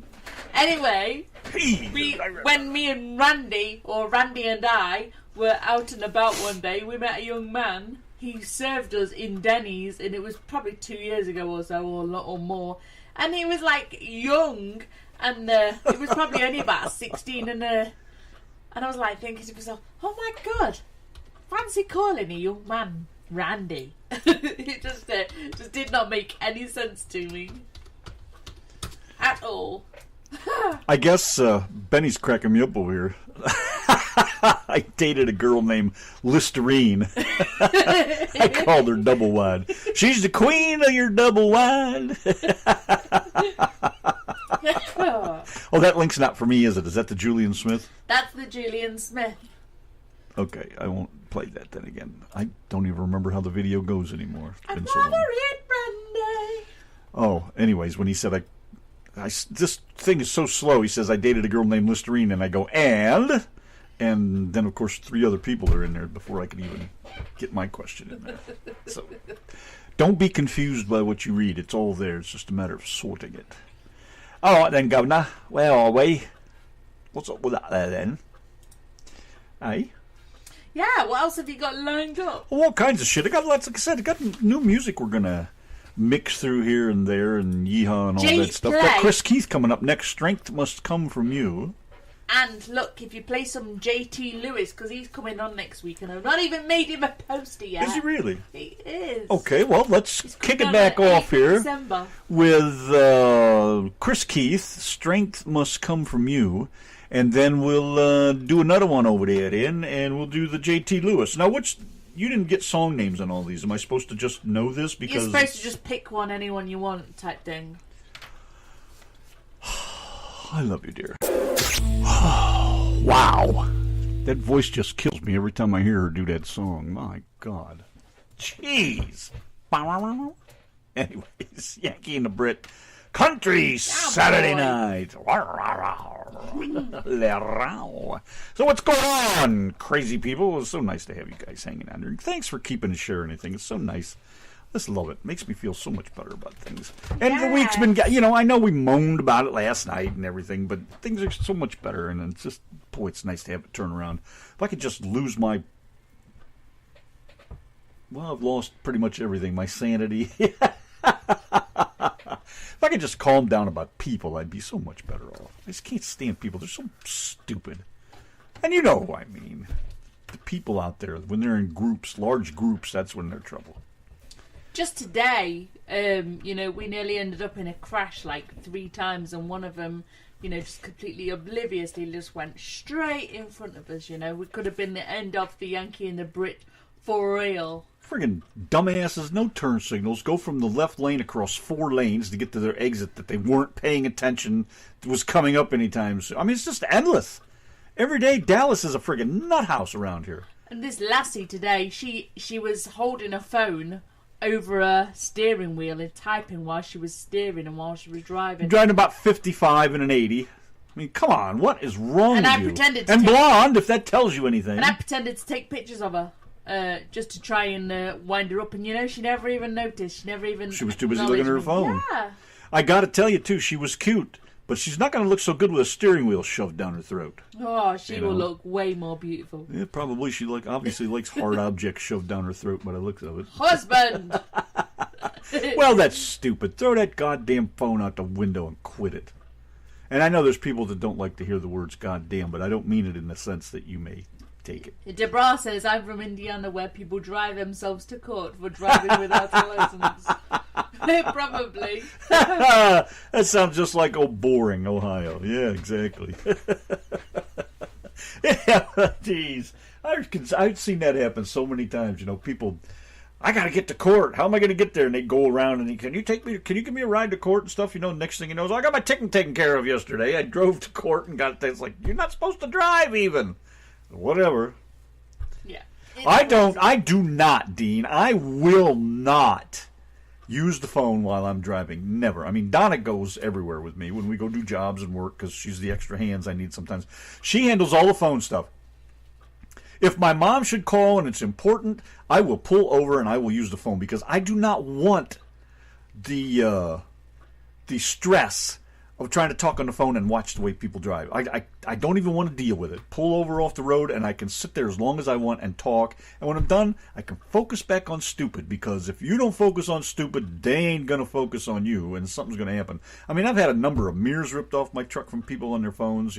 Anyway, Hey. when me and Randy, or Randy and I, were out and about one day, we met a young man. He served us in Denny's, and it was probably 2 years ago or so, or a lot or more. And he was like young, and he was probably only about 16, and I was like thinking to myself, oh my god, fancy calling a young man Randy. It just did not make any sense to me at all. I guess Benny's cracking me up over here. I dated a girl named Listerine. I called her double wide. She's the queen of your double wide. Oh, that link's not for me, is it? Is that the Julian Smith? That's the Julian Smith. Okay, I won't play that then again. I don't even remember how the video goes anymore. It's been I'd so long. rather eat Randy. Oh, anyways, when he said this thing is so slow, he says I dated a girl named Listerine, and I go, and then of course 3 other people are in there before I can even get my question in there. So don't be confused by what you read. It's all there. It's just a matter of sorting it. All right then, Governor. Where are we? What's up with that there then? Hey? Yeah, what else have you got lined up? Well, all kinds of shit. I got lots. Like I said, I got new music we're gonna mix through here and there and yeehaw and all that stuff. Play. Got Chris Keith coming up next. Strength Must Come From You. And look, if you play some JT Lewis, because he's coming on next week, and I've not even made him a poster yet. Is he really? He is. Okay, well, let's He's kick coming it on back at off 8th here December. with Chris Keith, Strength Must Come From You, and then we'll do another one over there then, and we'll do the JT Lewis. Now, you didn't get song names on all these. Am I supposed to just know this? Because You're supposed to just pick one, anyone you want, type thing. I love you, dear. Wow. That voice just kills me every time I hear her do that song. My God. Jeez. Anyways, Yankee and the Brit. Country Saturday night. So what's going on, crazy people? It's so nice to have you guys hanging out here. Thanks for keeping and sharing anything. It's so nice. I just love it. Makes me feel so much better about things. And the week's been, I know we moaned about it last night and everything, but things are so much better. And it's just, boy, it's nice to have it turn around. If I could just lose I've lost pretty much everything. My sanity. If I could just calm down about people, I'd be so much better off. I just can't stand people. They're so stupid. And you know who I mean. The people out there, when they're in groups, large groups, that's when they're trouble. Just today, we nearly ended up in a crash like 3 times, and one of them, just completely obliviously just went straight in front of us. We could have been the end of the Yankee and the Brit for real. Friggin' dumbasses, no turn signals, go from the left lane across 4 lanes to get to their exit that they weren't paying attention was coming up anytime soon. I mean, it's just endless. Every day, Dallas is a friggin' nut house around here. And this lassie today, she was holding a phone over a steering wheel and typing while she was steering and while she was driving. You're driving about 55 and an 80. I mean, come on, what is wrong with you? I pretended to and blonde, if that tells you anything. And I pretended to take pictures of her. Just to try and wind her up, and she never even noticed. She was too busy looking at her phone. Yeah. I got to tell you too, she was cute, but she's not going to look so good with a steering wheel shoved down her throat. Oh, she will look way more beautiful. Yeah, probably. She obviously likes hard objects shoved down her throat by the looks of it. Husband. Well, that's stupid. Throw that goddamn phone out the window and quit it. And I know there's people that don't like to hear the words goddamn, but I don't mean it in the sense that you may take it. Debra says, I'm from Indiana where people drive themselves to court for driving without a license. Probably. That sounds just like boring Ohio. Yeah, exactly. Yeah, jeez. I've seen that happen so many times. People, I got to get to court. How am I going to get there? And they go around and can you give me a ride to court and stuff? Next thing you know, I got my ticket taken care of yesterday. I drove to court and got it. It's like, you're not supposed to drive even. Whatever. Yeah. I do not, Dean. I will not use the phone while I'm driving. Never. I mean, Donna goes everywhere with me when we go do jobs and work because she's the extra hands I need sometimes. She handles all the phone stuff. If my mom should call and it's important, I will pull over and I will use the phone because I do not want the stress of trying to talk on the phone and watch the way people drive. I don't even want to deal with it. Pull over off the road and I can sit there as long as I want and talk. And when I'm done, I can focus back on stupid because if you don't focus on stupid, they ain't going to focus on you and something's going to happen. I mean, I've had a number of mirrors ripped off my truck from people on their phones,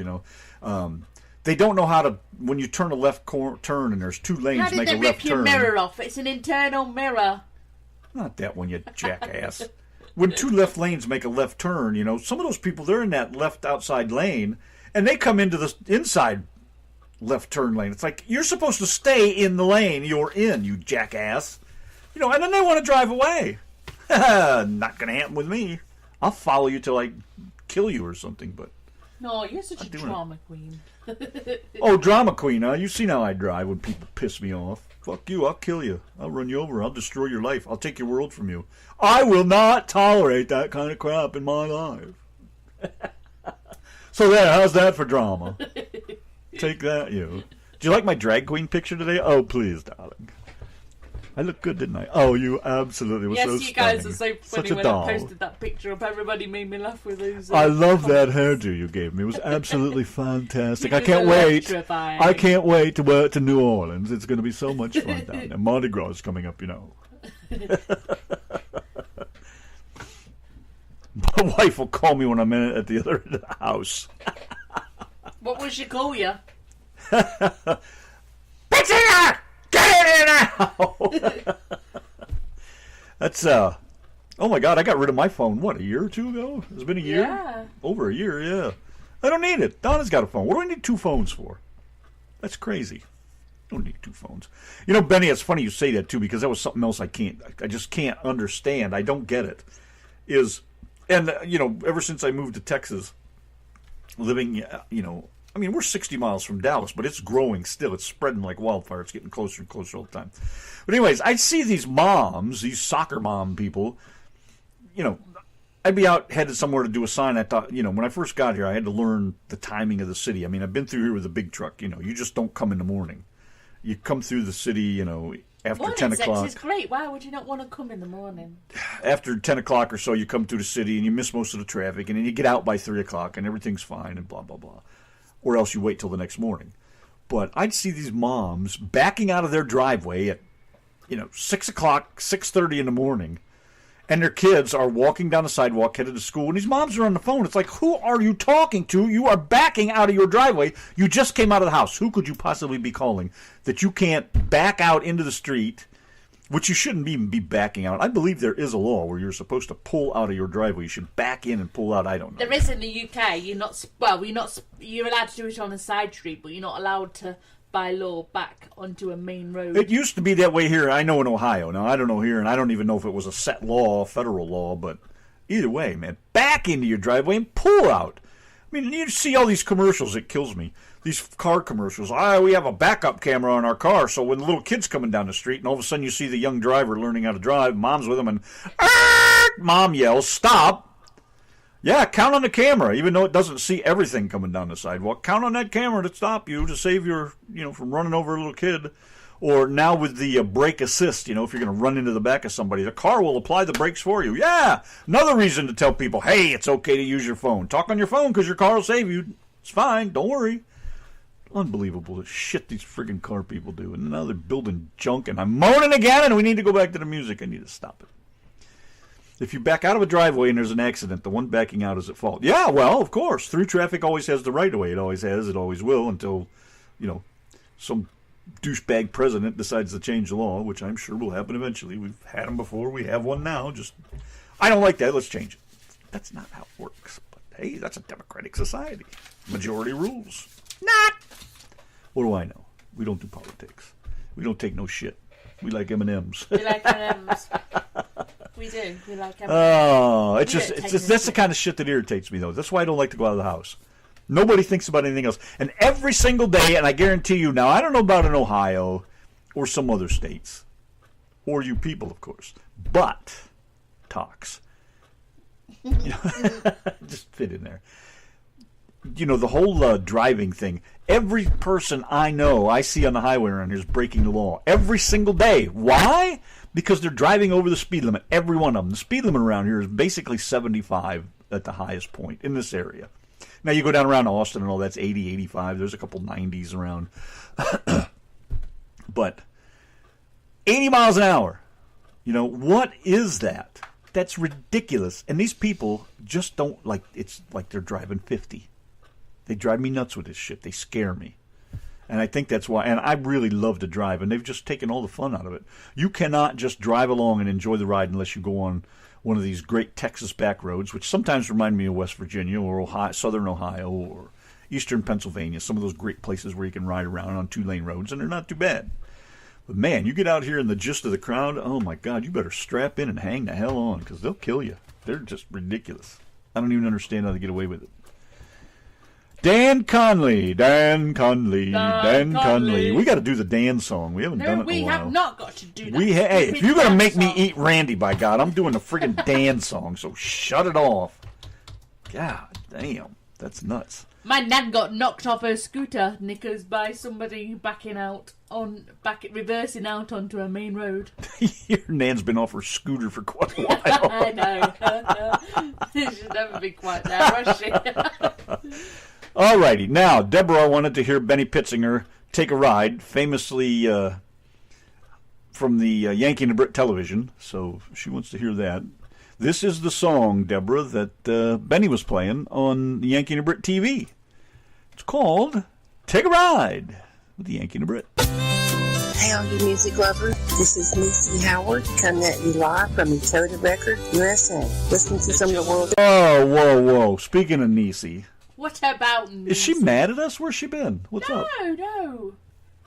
They don't know how to, when you turn a left turn and there's two lanes, how did make they a rip left your turn. mirror off? It's an internal mirror. Not that one, you jackass. When two left lanes make a left turn, some of those people, they're in that left outside lane, and they come into the inside left turn lane. It's like, you're supposed to stay in the lane you're in, you jackass. And then they want to drive away. Not going to happen with me. I'll follow you till I kill you or something, but... No, you're such a drama queen. Oh, drama queen, huh? You've seen how I drive when people piss me off. Fuck you, I'll kill you. I'll run you over. I'll destroy your life. I'll take your world from you. I will not tolerate that kind of crap in my life. So there, how's that for drama? Take that, you. Do you like my drag queen picture today? Oh, please, darling. I look good, didn't I? Oh, you absolutely were so stunning. Yes, you guys are so funny. Such a when doll. I posted that picture up, everybody made me laugh with those. I love that comments. hairdo you gave me. It was absolutely fantastic. It I was can't wait. electrifying. I can't wait to wear it to New Orleans. It's going to be so much fun down there. Mardi Gras is coming up, My wife will call me when I'm at the other end of the house. What will she call you? Bettina! Get in here now! That's, oh my God, I got rid of my phone, a year or two ago? It's been a year? Yeah. Over a year, yeah. I don't need it. Donna's got a phone. What do I need two phones for? That's crazy. I don't need two phones. Benny, it's funny you say that too, because that was something else I just can't understand. I don't get it. Ever since I moved to Texas, living, we're 60 miles from Dallas, but it's growing still. It's spreading like wildfire. It's getting closer and closer all the time. But anyways, I see these moms, these soccer mom people, I'd be out headed somewhere to do a sign. I thought, when I first got here, I had to learn the timing of the city. I mean, I've been through here with a big truck. You just don't come in the morning. You come through the city, after Morning 10 sex o'clock. is great. Why would you not want to come in the morning? After 10 o'clock or so, you come through the city and you miss most of the traffic, and then you get out by 3 o'clock and everything's fine and blah, blah, blah. Or else you wait till the next morning. But I'd see these moms backing out of their driveway at, 6 o'clock, 6:30 in the morning, and their kids are walking down the sidewalk headed to school, and these moms are on the phone. It's like, who are you talking to? You are backing out of your driveway. You just came out of the house. Who could you possibly be calling that you can't back out into the street, which you shouldn't even be backing out? I believe there is a law where you're supposed to pull out of your driveway. You should back in and pull out. I don't know. There is in the UK. You're allowed to do it on a side street, but you're not allowed to, by law, back onto a main road. It used to be that way here. I know in Ohio. Now, I don't know here, and I don't even know if it was a set law, federal law, but either way, man, back into your driveway and pull out. I mean, you see all these commercials. It kills me. These car commercials. We have a backup camera on our car, so when the little kid's coming down the street, and all of a sudden you see the young driver learning how to drive, mom's with him, and mom yells, "Stop!" Yeah, count on the camera, even though it doesn't see everything coming down the sidewalk. Count on that camera to stop you, to save your, from running over a little kid. Or now with the brake assist, if you're going to run into the back of somebody, the car will apply the brakes for you. Yeah, another reason to tell people, hey, it's okay to use your phone. Talk on your phone because your car will save you. It's fine, don't worry. Unbelievable the shit these friggin' car people do. And now they're building junk, and I'm moaning again, and we need to go back to the music. I need to stop it. If you back out of a driveway and there's an accident, the one backing out is at fault. Yeah, well, of course. Through traffic always has the right of way. It always has. It always will until, some douchebag president decides to change the law, which I'm sure will happen eventually. We've had them before. We have one now. I don't like that. Let's change it. That's not how it works. But, hey, that's a democratic society. Majority rules. Not. What do I know? We don't do politics. We don't take no shit. We like M&Ms. We like M&Ms. We do. We like M&Ms. Oh, it's just that's the kind of shit that irritates me, though. That's why I don't like to go out of the house. Nobody thinks about anything else. And every single day, and I guarantee you, now, I don't know about in Ohio or some other states, or you people, of course, but talks. Just fit in there. You know, the whole driving thing. Every person I know, I see on the highway around here is breaking the law. Every single day. Why? Because they're driving over the speed limit. Every one of them. The speed limit around here is basically 75 at the highest point in this area. Now, you go down around Austin and all that's 80, 85. There's a couple 90s around. But 80 miles an hour. You know, what is that? That's ridiculous. And these people just don't it's like they're driving 50. They drive me nuts with this shit. They scare me. And I think that's why. And I really love to drive. And they've just taken all the fun out of it. You cannot just drive along and enjoy the ride unless you go on one of these great Texas back roads, which sometimes remind me of West Virginia or Ohio, southern Ohio or eastern Pennsylvania. Some of those great places where you can ride around on 2-lane roads. And they're not too bad. But, man, you get out here in the gist of the crowd, oh, my God, you better strap in and hang the hell on because they'll kill you. They're just ridiculous. I don't even understand how they get away with it. Dan Conley. We got to do the Dan song. We haven't done it in a while. We have not got to do that. Hey, if you're going to make me eat Randy, by God, I'm doing the friggin' Dan song, so shut it off. God damn, that's nuts. My nan got knocked off her scooter knickers by somebody reversing out onto a main road. Your nan's been off her scooter for quite a while. I know. She's never been quite there, has she? Alrighty, now Deborah wanted to hear Benny Pitzinger take a ride, famously from the Yankee and the Brit television, so she wants to hear that. This is the song, Deborah, that Benny was playing on the Yankee and the Brit TV. It's called Take a Ride with the Yankee and the Brit. Hey, all you music lovers. This is Niecy Howard coming at you live from Dakota Records, USA. Listening to some of the world's... Oh, whoa. Speaking of Niecy. What about Niecy? Is she mad at us? Where's she been? What's up? No.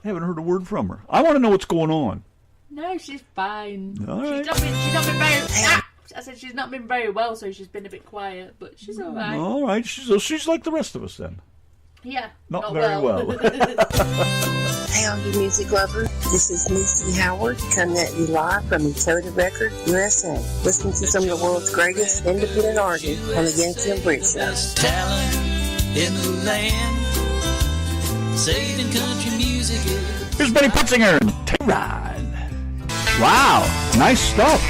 I haven't heard a word from her. I want to know what's going on. No, she's fine. All right. She's not been very... I said she's not been very well, so she's been a bit quiet, but she's all right. All right. She's like the rest of us then. Yeah. Not very well. Hey, all you music lovers. This is Niecy Howard coming at you live from Dakota Records, USA. Listening to some of the world's greatest independent artists on the Yanki and Brit Show. Talent in the land, saving country music. Here's Benny Pitzinger and Take a Ride. Wow. Nice stuff.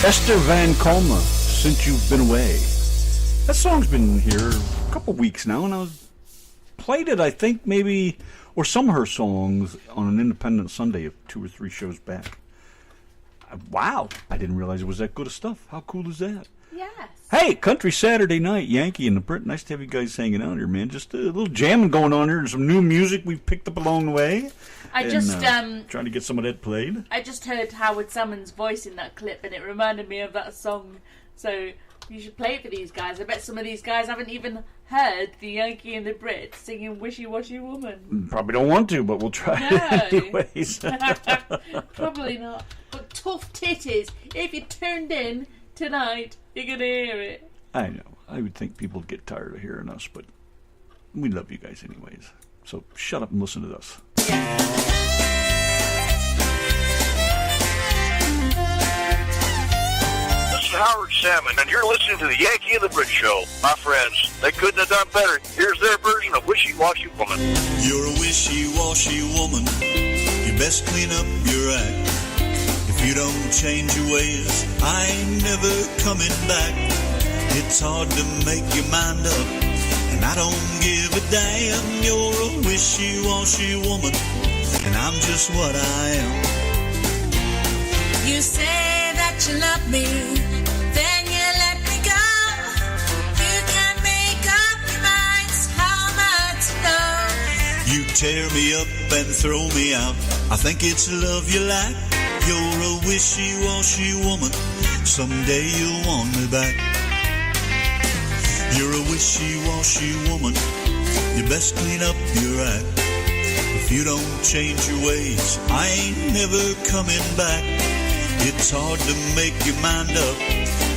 Esther Van Colma, Since You've Been Away. That song's been here a couple weeks now, and I played it, I think, maybe, or some of her songs on an Independent Sunday of 2 or 3 shows back. Wow. I didn't realize it was that good of stuff. How cool is that? Yes. Hey, Country Saturday Night, Yankee and the Brit. Nice to have you guys hanging out here, man. Just a little jamming going on here and some new music we've picked up along the way. Trying to get some of that played. I just heard Howard Salmon's voice in that clip, and it reminded me of that song. So you should play it for these guys. I bet some of these guys haven't even heard the Yankee and the Brit singing "Wishy Washy Woman." Probably don't want to, but we'll try anyways. Probably not. But tough titties. If you tuned in tonight, you're gonna hear it. I know. I would think people would get tired of hearing us, but we love you guys anyways. So shut up and listen to us. This is Howard Salmon, and you're listening to the Yankee and the Brit Show. My friends, they couldn't have done better. Here's their version of Wishy Washy Woman. You're a wishy-washy woman. You best clean up your act. If you don't change your ways, I ain't never coming back. It's hard to make your mind up, and I don't give a damn. You're a wishy-washy woman, and I'm just what I am. You say that you love me, then you let me go. You can make up your minds how much to know. You tear me up and throw me out. I think it's love you lack. You're a wishy-washy woman. Someday you'll want me back. You're a wishy-washy woman. You best clean up your act. If you don't change your ways, I ain't never coming back. It's hard to make your mind up,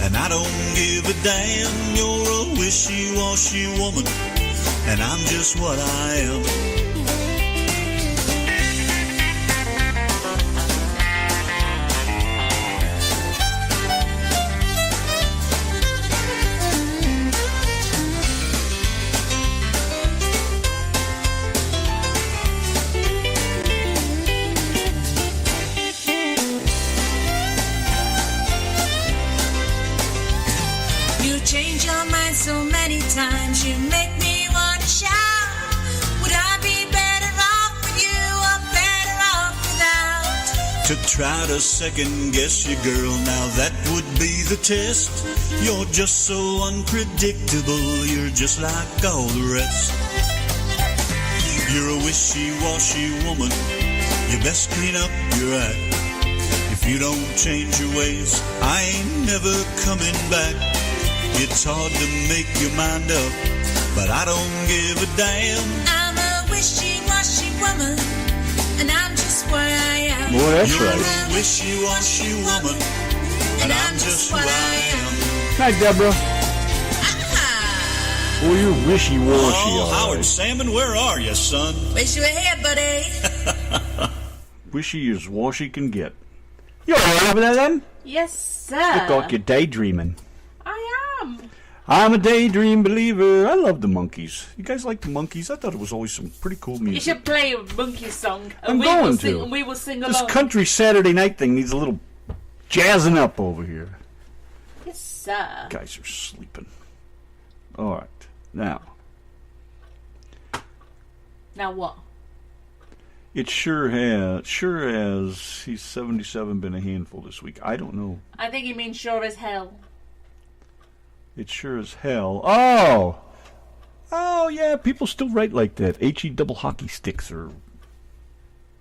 and I don't give a damn. You're a wishy-washy woman, and I'm just what I am. So many times you make me want to shout. Would I be better off with you or better off without? To try to second guess you, girl, now that would be the test. You're just so unpredictable, you're just like all the rest. You're a wishy-washy woman, you best clean up your act. If you don't change your ways, I ain't never coming back. It's hard to make your mind up, but I don't give a damn. I'm a wishy-washy woman, and I'm just what I am. Boy, that's You're right. a wishy-washy woman, and I'm just who I am. Hi, Deborah. Boy, you're wishy-washy. Oh, all Howard right. Salmon, where are you, son? Wish you were here, buddy. Wishy as washy can get. You all right over there, then? Yes, sir. Look like you're daydreaming. I am. I'm a daydream believer. I love the Monkees. You guys like the Monkees? I thought it was always some pretty cool You music. should play a monkey song, I'm and going to. we will sing This along. country Saturday night thing needs a little jazzing up over here. Yes, sir. Guys are sleeping. All right. Now, Now what? it sure has, he's 77, been a handful this week. I don't know. I think you mean sure as hell. It sure as hell. Oh, yeah, people still write like that. HE double hockey sticks or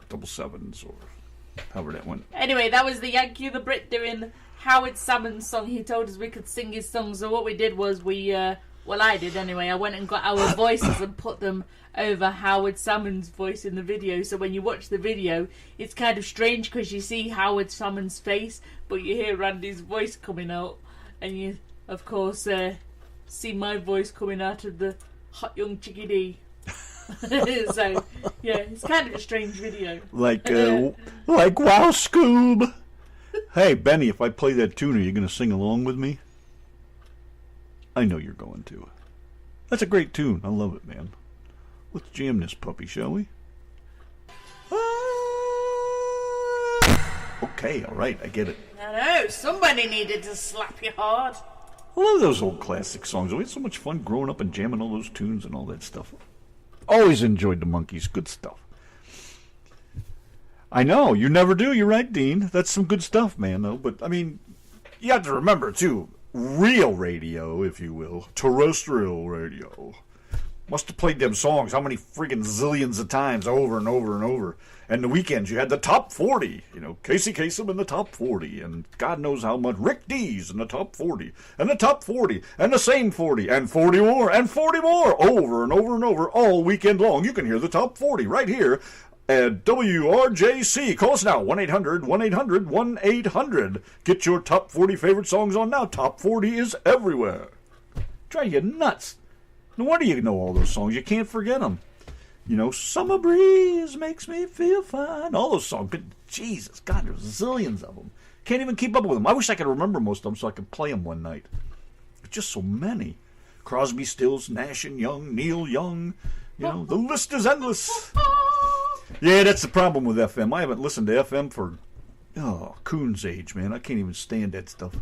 double sevens or however that went. Anyway, that was the Yankee the Brit doing Howard Salmon's song. He told us we could sing his song, so what we did was I did anyway. I went and got our voices and put them over Howard Salmon's voice in the video. So when you watch the video, it's kind of strange because you see Howard Salmon's face, but you hear Randy's voice coming out, and you, of course, see my voice coming out of the hot young chickadee. So yeah, it's kind of a strange video. Like wow, Scoob. Hey, Benny, if I play that tune, are you going to sing along with me? I know you're going to. That's a great tune. I love it, man. Let's jam this puppy, shall we? Okay, all right, I get it. I know, somebody needed to slap you hard. I love those old classic songs. We had so much fun growing up and jamming all those tunes and all that stuff. Always enjoyed the Monkees. Good stuff. I know, you never do. You're right, Dean. That's some good stuff, man, though. But, I mean, you have to remember, too, real radio, if you will, terrestrial radio, must have played them songs how many friggin' zillions of times over and over and over. And the weekends you had the top 40, Casey Kasem in the top 40, and God knows how much, Rick Dees in the top 40, and the top 40, and the same 40, and 40 more, and 40 more, over and over and over, all weekend long. You can hear the top 40 right here at WRJC. Call us now, 1-800-1-800-1-800. Get your top 40 favorite songs on now. Top 40 is everywhere. Drive you nuts. No wonder you know all those songs. You can't forget them. Summer Breeze makes me feel fine. All those songs. But Jesus, God, there's zillions of them. Can't even keep up with them. I wish I could remember most of them so I could play them one night. There's just so many. Crosby, Stills, Nash and Young, Neil Young. The list is endless. Yeah, that's the problem with FM. I haven't listened to FM for, coon's age, man. I can't even stand that stuff.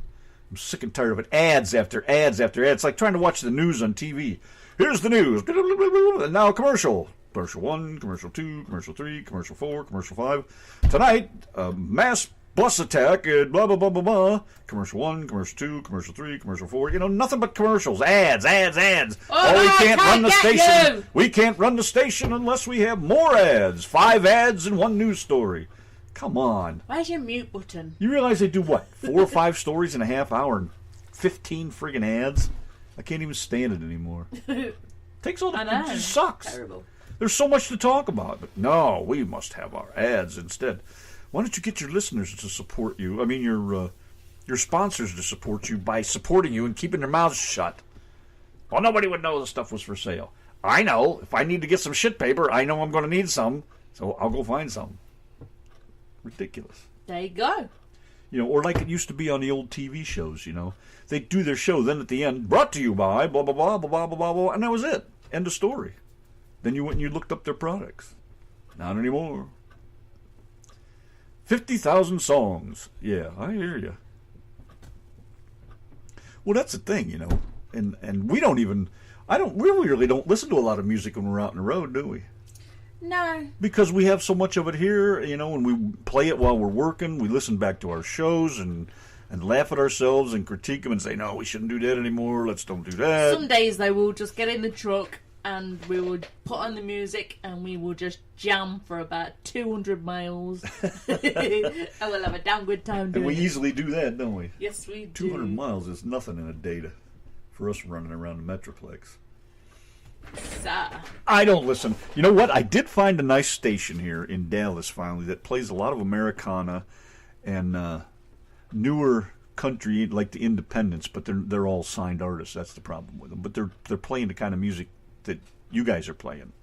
I'm sick and tired of it. Ads after ads after ads. It's like trying to watch the news on TV. Here's the news. And now a commercial. Commercial 1, commercial 2, commercial 3, commercial 4, commercial 5. Tonight, a mass bus attack and blah, blah, blah, blah, blah. Commercial 1, commercial 2, commercial 3, commercial 4. You know, nothing but commercials. Ads. Oh, we can't run the station. you. We can't run the station unless we have more ads. 5 ads and 1 news story. Come on. Where's your mute button? You realize they do what? 4 or 5 stories in a half hour and 15 friggin' ads? I can't even stand it anymore. Takes all the... I know. It just sucks. Terrible. There's so much to talk about. But no, we must have our ads instead. Why don't you get your listeners to support you? I mean, your sponsors to support you by supporting you and keeping their mouths shut. Well, nobody would know the stuff was for sale. I know. If I need to get some shit paper, I know I'm going to need some. So I'll go find some. Ridiculous. There you go. You know, or like it used to be on the old TV shows, you know. They'd do their show, then at the end, brought to you by blah, blah, blah, blah, blah, blah, blah, blah, and that was it. End of story. Then you went and you looked up their products. Not anymore. 50,000 songs. Yeah, I hear you. Well, that's the thing, you know. And we don't even... we really don't listen to a lot of music when we're out on the road, do we? No. Because we have so much of it here, you know, and we play it while we're working. We listen back to our shows and laugh at ourselves and critique them and say, no, we shouldn't do that anymore. Let's don't do that. Some days they will just get in the truck and we will put on the music and we will just jam for about 200 miles. And we'll have a damn good time doing it. And we easily do that, don't we? Yes, we do. 200 miles is nothing in a day for us running around the Metroplex. I don't listen. You know what? I did find a nice station here in Dallas finally that plays a lot of Americana and newer country, like the independents, but they're all signed artists. That's the problem with them. But they're playing the kind of music that you guys are playing,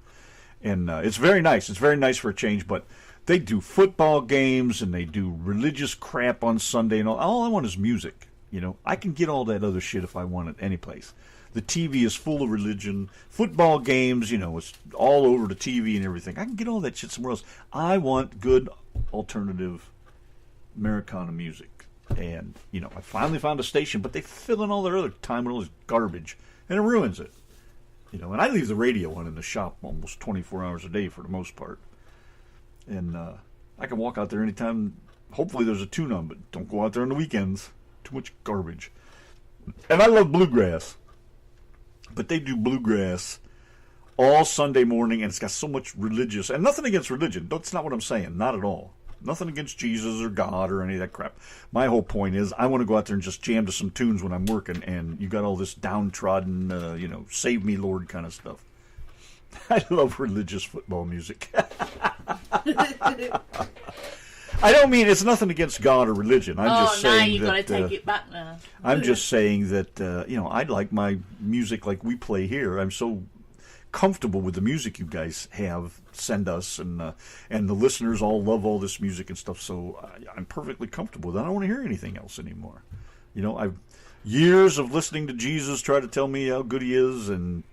and it's very nice. It's very nice for a change. But they do football games and they do religious crap on Sunday, and all I want is music. You know, I can get all that other shit if I want it any place. The TV is full of religion. Football games, you know, it's all over the TV and everything. I can get all that shit somewhere else. I want good alternative Americana music. And, you know, I finally found a station, but they fill in all their other time with all this garbage. And it ruins it. You know, and I leave the radio on in the shop almost 24 hours a day for the most part. And I can walk out there anytime. Hopefully there's a tune on, but don't go out there on the weekends. Too much garbage. And I love bluegrass. But they do bluegrass all Sunday morning, and it's got so much religious, and nothing against religion. That's not what I'm saying. Not at all. Nothing against Jesus or God or any of that crap. My whole point is I want to go out there and just jam to some tunes when I'm working, and you got all this downtrodden, you know, save me, Lord kind of stuff. I love religious football music. I don't mean it's nothing against God or religion. I'm just saying now you got to take it back now. I'm just saying that you know, I like my music like we play here. I'm so comfortable with the music you guys send us, and the listeners all love all this music and stuff. So I'm perfectly comfortable with it. I don't want to hear anything else anymore. You know, I've years of listening to Jesus try to tell me how good he is, and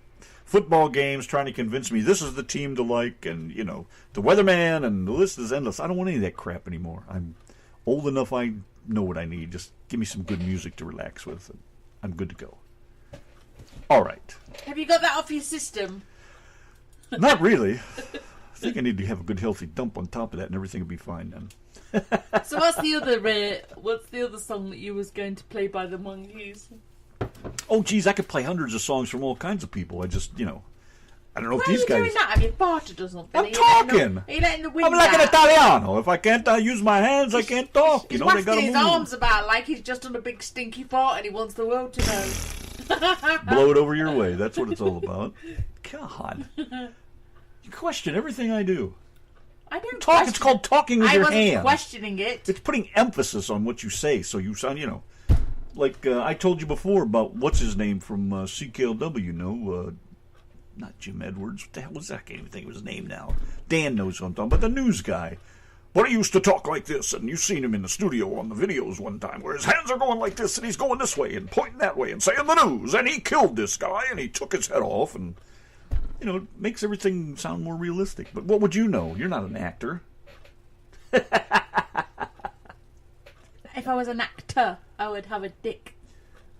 football games trying to convince me this is the team to like, and, you know, the weatherman, and the list is endless. I don't want any of that crap anymore. I'm old enough, I know what I need. Just give me some good music to relax with, and I'm good to go. All right. Have you got that off your system? Not really. I think I need to have a good healthy dump on top of that, and everything will be fine then. So what's the other song that you was going to play by the Monkees? Oh, geez, I could play hundreds of songs from all kinds of people. I just, you know, I don't know if these guys... Why are you doing that? Have you farted or something? I'm talking! Are you letting the wind I'm like an out? Italiano. If I can't use my hands, I can't talk. You He's know, they wafting gotta his move. arms about like he's just done a big stinky fart and he wants the world to know. Blow it over your way. That's what it's all about. God. You question everything I do. I don't talk. It's called talking with your hands. I wasn't questioning it. It's putting emphasis on what you say, so you sound, you know, like I told you before about what's his name from CKLW. No, not Jim Edwards. What the hell was that? I can't even think of his name now. Dan knows what I'm talking about. The news guy. But he used to talk like this, and you've seen him in the studio on the videos one time, where his hands are going like this, and he's going this way, and pointing that way, and saying the news, and he killed this guy, and he took his head off, and, you know, it makes everything sound more realistic. But what would you know? You're not an actor. If I was an actor, I would have a dick.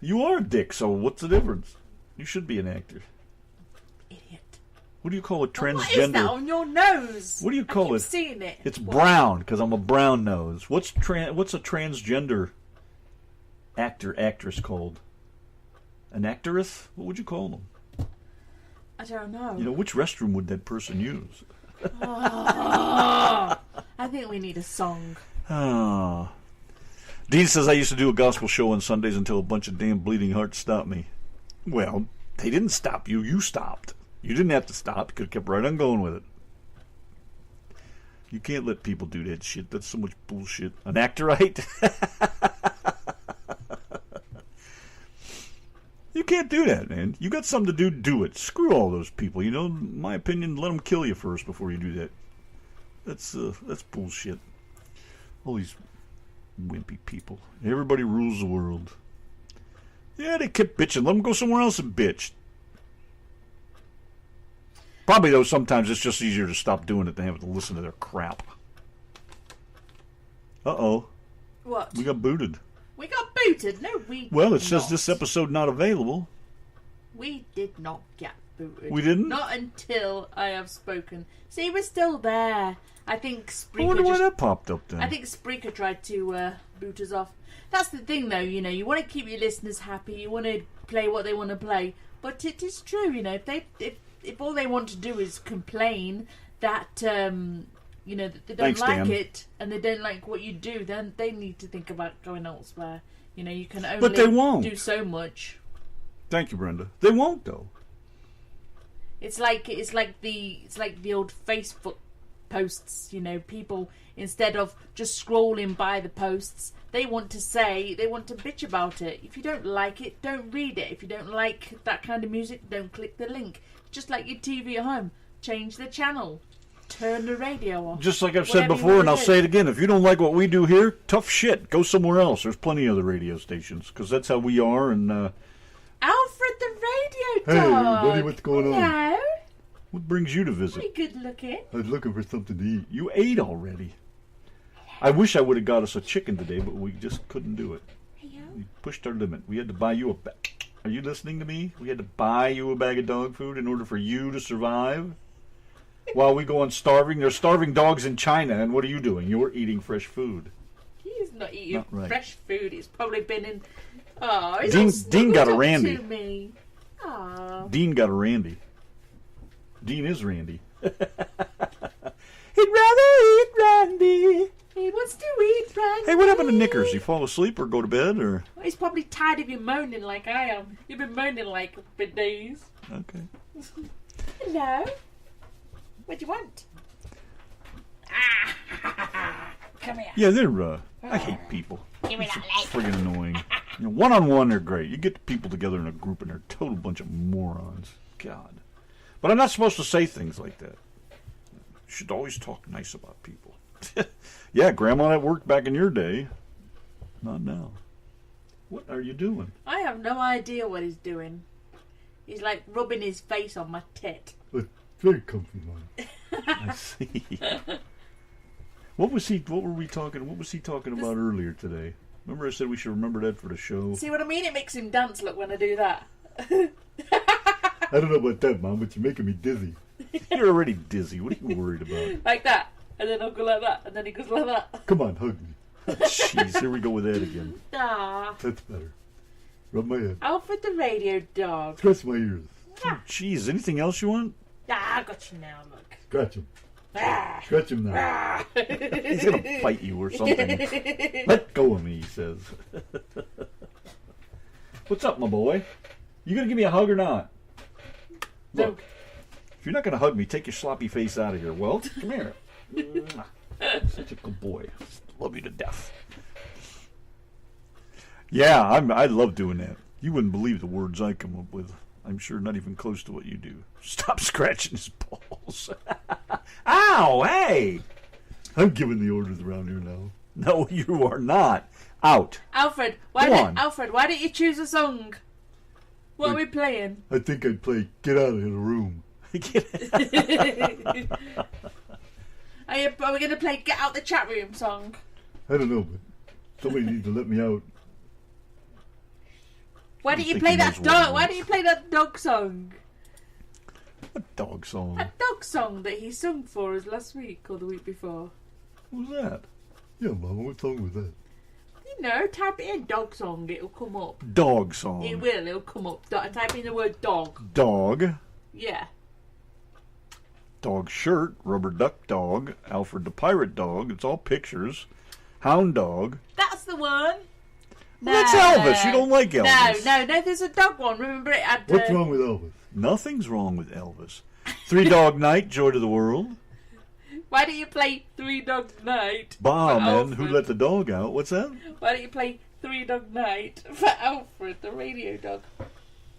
You are a dick, so what's the difference? You should be an actor. Idiot. What do you call a transgender? What is that on your nose? What do you call I keep it? seeing it. It's brown, because I'm a brown nose. What's a transgender actress called? An actress? What would you call them? I don't know. You know, which restroom would that person use? I think we need a song. Ah. Dean says, I used to do a gospel show on Sundays until a bunch of damn bleeding hearts stopped me. Well, they didn't stop you. You stopped. You didn't have to stop. You could have kept right on going with it. You can't let people do that shit. That's so much bullshit. An actorite? You can't do that, man. You got something to do it. Screw all those people. You know, in my opinion, let them kill you first before you do that. That's bullshit. All these wimpy people. Everybody rules the world. Yeah, they kept bitching. Let them go somewhere else and bitch. Probably, though, sometimes it's just easier to stop doing it than have to listen to their crap. Uh-oh. What? We got booted. We got booted? No, we Well, it did says not. this episode not available. We did not get booted. We didn't? Not until I have spoken. See, we're still there. I think Spreaker I wonder why that popped up then. I think Spreaker tried to boot us off. That's the thing, though. You know, you want to keep your listeners happy. You want to play what they want to play. But it is true, you know, if all they want to do is complain that you know that they don't Thanks, like Dan. it and they don't like what you do, then they need to think about going elsewhere. You know, you can only But they won't. do so much. Thank you, Brenda. They won't, though. It's like the old Facebook posts, you know, people instead of just scrolling by the posts, they want to bitch about it. If you don't like it, don't read it. If you don't like that kind of music, don't click the link. Just like your TV at home, change the channel, turn the radio off. Just like I've said Whatever you before, and wanna I'll do. say it again, if you don't like what we do here, tough shit. Go somewhere else. There's plenty of other radio stations, because that's how we are, and Alfred the radio Hey, dog. everybody, what's going on? Hello. what brings you to visit? Very good looking. I was looking for something to eat. You ate already. I wish I would have got us a chicken today, but we just couldn't do it. Hello. We pushed our limit. We had to buy you a bag. Are you listening to me? We had to buy you a bag of dog food in order for you to survive. While we go on starving. There's starving dogs in China, and what are you doing? You're eating fresh food. He's not eating Not right. fresh food. He's probably been in. Oh, he's Dean- all Dean got a snuggled up Randy. to me. Oh. Dean got a Randy. Dean is Randy. He'd rather eat Randy. He wants to eat Randy. Hey, what happened to Knickers? You fall asleep or go to bed or? He's probably tired of you moaning like I am. You've been moaning like for days. Okay. Hello. What do you want? Ah, come here. Yeah, they're. I hate people. Give me It's that leg. friggin' annoying. You know, one-on-one, they're great. You get the people together in a group, and they're a total bunch of morons. God. But I'm not supposed to say things like that. You should always talk nice about people. Yeah, Grandma, that worked back in your day. Not now. What are you doing? I have no idea what he's doing. He's like rubbing his face on my tit. Very comfy, man. I see. What was he talking about earlier today? Remember I said we should remember that for the show? See what I mean? It makes him dance. Look when I do that. I don't know about that, Mom, but you're making me dizzy. You're already dizzy. What are you worried about? Like that, and then I'll go like that, and then he goes like that. Come on, hug me. Jeez, here we go with that again. Ah, That's better. Rub my head. Alfred the radio dog. Scratch my ears. Jeez, anything else you want? Ah, I got you now. Look. Scratch him. Ah. Scratch him now. Ah. He's gonna bite you or something. Let go of me, he says. What's up, my boy? You gonna give me a hug or not? Look, if you're not gonna hug me, take your sloppy face out of here. Well, come here. Such a good boy. Love you to death. Yeah, I love doing that. You wouldn't believe the words I come up with. I'm sure not even close to what you do. Stop scratching his balls. Ow, hey! I'm giving the orders around here now. No, you are not. Out. Alfred, why didn't you choose a song? What are we playing? I think I'd play Get Out of the Room. Are we going to play Get Out the Chat Room song? I don't know, but somebody needs to let me out. Why I didn't you think play he that knows what he dog? Why didn't you play that dog song? A dog song. A dog song that he sung for us last week or the week before. What was that? Yeah, Mama, what song was that? You know, type in dog song, it'll come up. Dog song. It'll come up. Type in the word dog. Dog. Yeah. Dog shirt, rubber duck dog, Alfred the pirate dog. It's all pictures. Hound dog. That's the one. No, Well, that's Elvis. You don't like Elvis. No, there's a dog one. Remember it had... What's wrong with Elvis? Nothing's wrong with Elvis. Three Dog Night, Joy to the World. Why don't you play Three Dog Night Bah, for man, Alfred? who let the dog out? What's that? Why don't you play Three Dog Night for Alfred, the radio dog?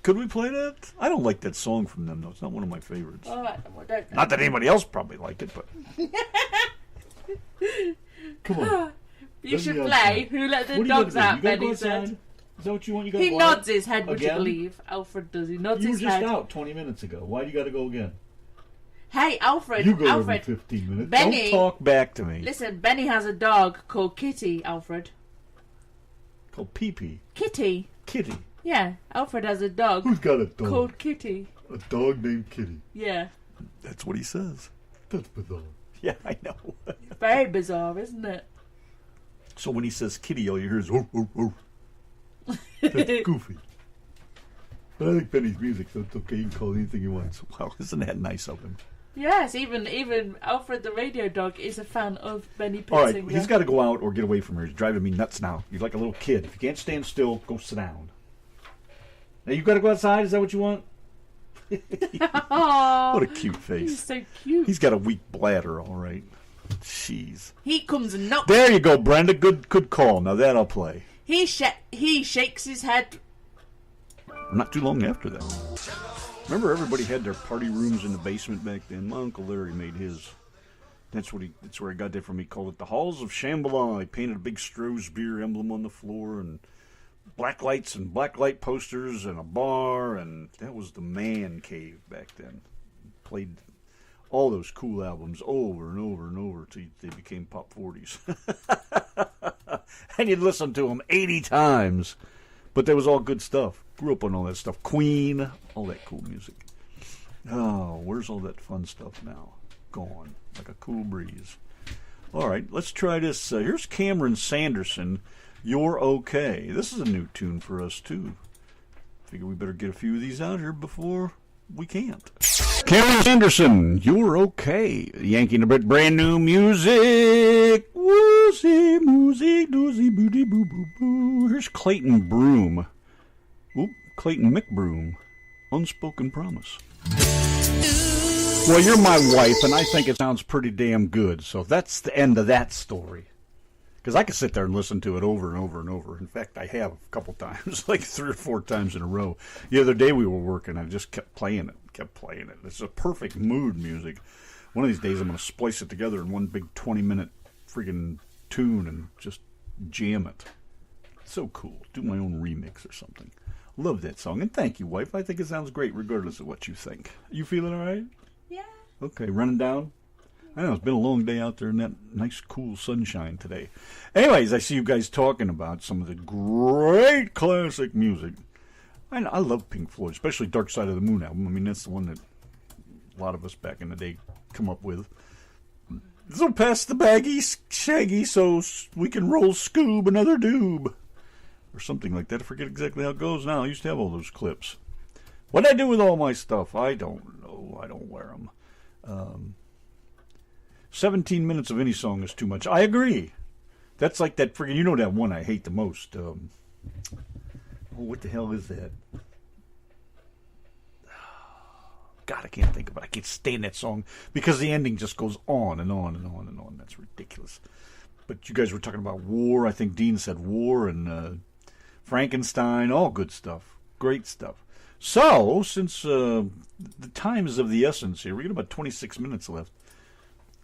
Could we play that? I don't like that song from them, though. It's not one of my favorites. All right, well, don't. Not that anybody else probably liked it, but... Come on. You should play Who Let the Dogs Out, Benny said. Is that what you want? You gotta He go nods out his head, would you again? believe? Alfred does. He nods You were his just head. out 20 minutes ago. Why do you got to go again? Hey, Alfred. You go Alfred. every 15 minutes. Benny. Don't talk back to me. Listen, Benny has a dog called Kitty, Alfred. Called Pee-Pee. Kitty. Kitty. Yeah, Alfred has a dog. Who's got a dog? Called Kitty. A dog named Kitty. Yeah. That's what he says. That's bizarre. Yeah, I know. Very bizarre, isn't it? So when he says kitty, all you hear is "oh, oh, oh." That's goofy. But I like Benny's music, so it's okay. You can call it anything you want. Wow, isn't that nice of him? Yes, even Alfred the radio dog is a fan of Benny Pitzinger. All right, he's got to go out or get away from here. He's driving me nuts now. You're like a little kid. If you can't stand still, go sit down. Now you got to go outside. Is that what you want? What a cute face. He's so cute. He's got a weak bladder, all right. Jeez. He comes and knocks. There you go, Brenda. Good call. Now that I'll play. He shakes his head. Not too long after that. Remember, everybody had their party rooms in the basement back then. My Uncle Larry made his. That's where I got that from. He called it the Halls of Shambhala. He painted a big Stroh's beer emblem on the floor and black lights and black light posters and a bar, and that was the man cave back then. Played all those cool albums over and over and over till they became pop 40s. And you'd listen to them 80 times. But that was all good stuff. Grew up on all that stuff. Queen, all that cool music. Oh, where's all that fun stuff now? Gone. Like a cool breeze. All right, let's try this. Here's Cameron Sanderson, You're Okay. This is a new tune for us, too. Figure we better get a few of these out here before we can't. Cameron Sanderson, You're Okay. Yankee and the Brit, brand new music. Woozy, moozy, doozy, booty, boo, boo, boo. Here's Clayton Broom. Oop, Clayton McBroom. Unspoken Promise. Well, you're my wife, and I think it sounds pretty damn good. So that's the end of that story. Because I could sit there and listen to it over and over and over. In fact, I have a couple times, like 3 or 4 times in a row. The other day we were working, I just kept playing it. It's a perfect mood music. One of these days I'm going to splice it together in one big 20-minute friggin' tune and just jam it. So cool. Do my own remix or something. Love that song. And thank you, wife. I think it sounds great regardless of what you think. You feeling all right? Yeah. Okay, running down? I know, it's been a long day out there in that nice, cool sunshine today. Anyways, I see you guys talking about some of the great classic music. I love Pink Floyd, especially Dark Side of the Moon album. I mean, that's the one that a lot of us back in the day come up with. So pass the baggy, shaggy, so we can roll Scoob another doob. Or something like that. I forget exactly how it goes now. I used to have all those clips. What'd I do with all my stuff? I don't know. I don't wear them. 17 minutes of any song is too much. I agree. That's like that friggin', you know that one I hate the most. What the hell is that? God, I can't think of it. I can't stand that song because the ending just goes on and on and on and on. That's ridiculous. But you guys were talking about War. I think Dean said War and Frankenstein. All good stuff. Great stuff. So, since the time is of the essence here, we got about 26 minutes left.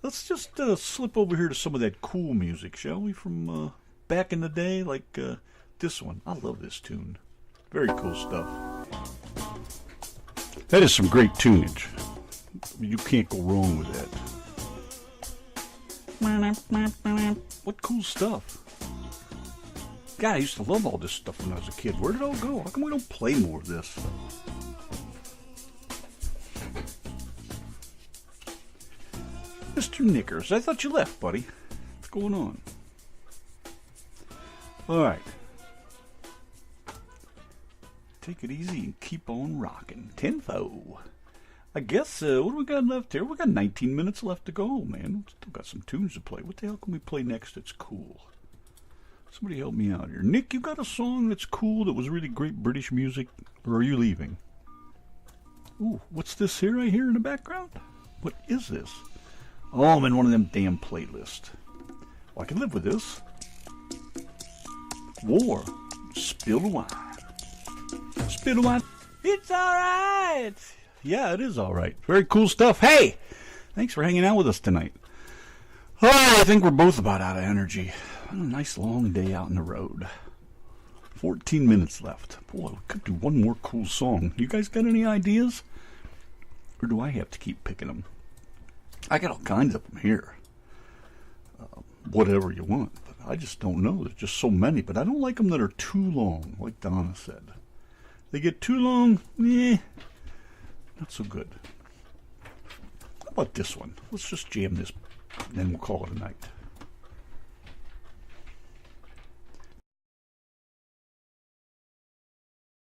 Let's just slip over here to some of that cool music, shall we? From back in the day, like this one. I love this tune. Very cool stuff. That is some great tunage. You can't go wrong with that. What cool stuff. God, I used to love all this stuff when I was a kid. Where did it all go? How come we don't play more of this? Mr. Knickers, I thought you left, buddy. What's going on? Alright. Take it easy and keep on rocking. Tenfo. I guess, what do we got left here? We got 19 minutes left to go, man. Still got some tunes to play. What the hell can we play next that's cool? Somebody help me out here. Nick, you got a song that's cool that was really great British music? Or are you leaving? Ooh, what's this here I hear in the background? What is this? Oh, I'm in one of them damn playlists. Well, I can live with this. War. Spill the wine. Spill the wine. It's alright. Yeah, it is alright. Very cool stuff. Hey! Thanks for hanging out with us tonight. Oh, I think we're both about out of energy. A nice long day out on the road. 14 minutes left. Boy, we could do one more cool song. You guys got any ideas? Or do I have to keep picking them? I got all kinds of them here. Whatever you want. But I just don't know. There's just so many. But I don't like them that are too long, like Donna said. They get too long, not so good. How about this one? Let's just jam this, and then we'll call it a night.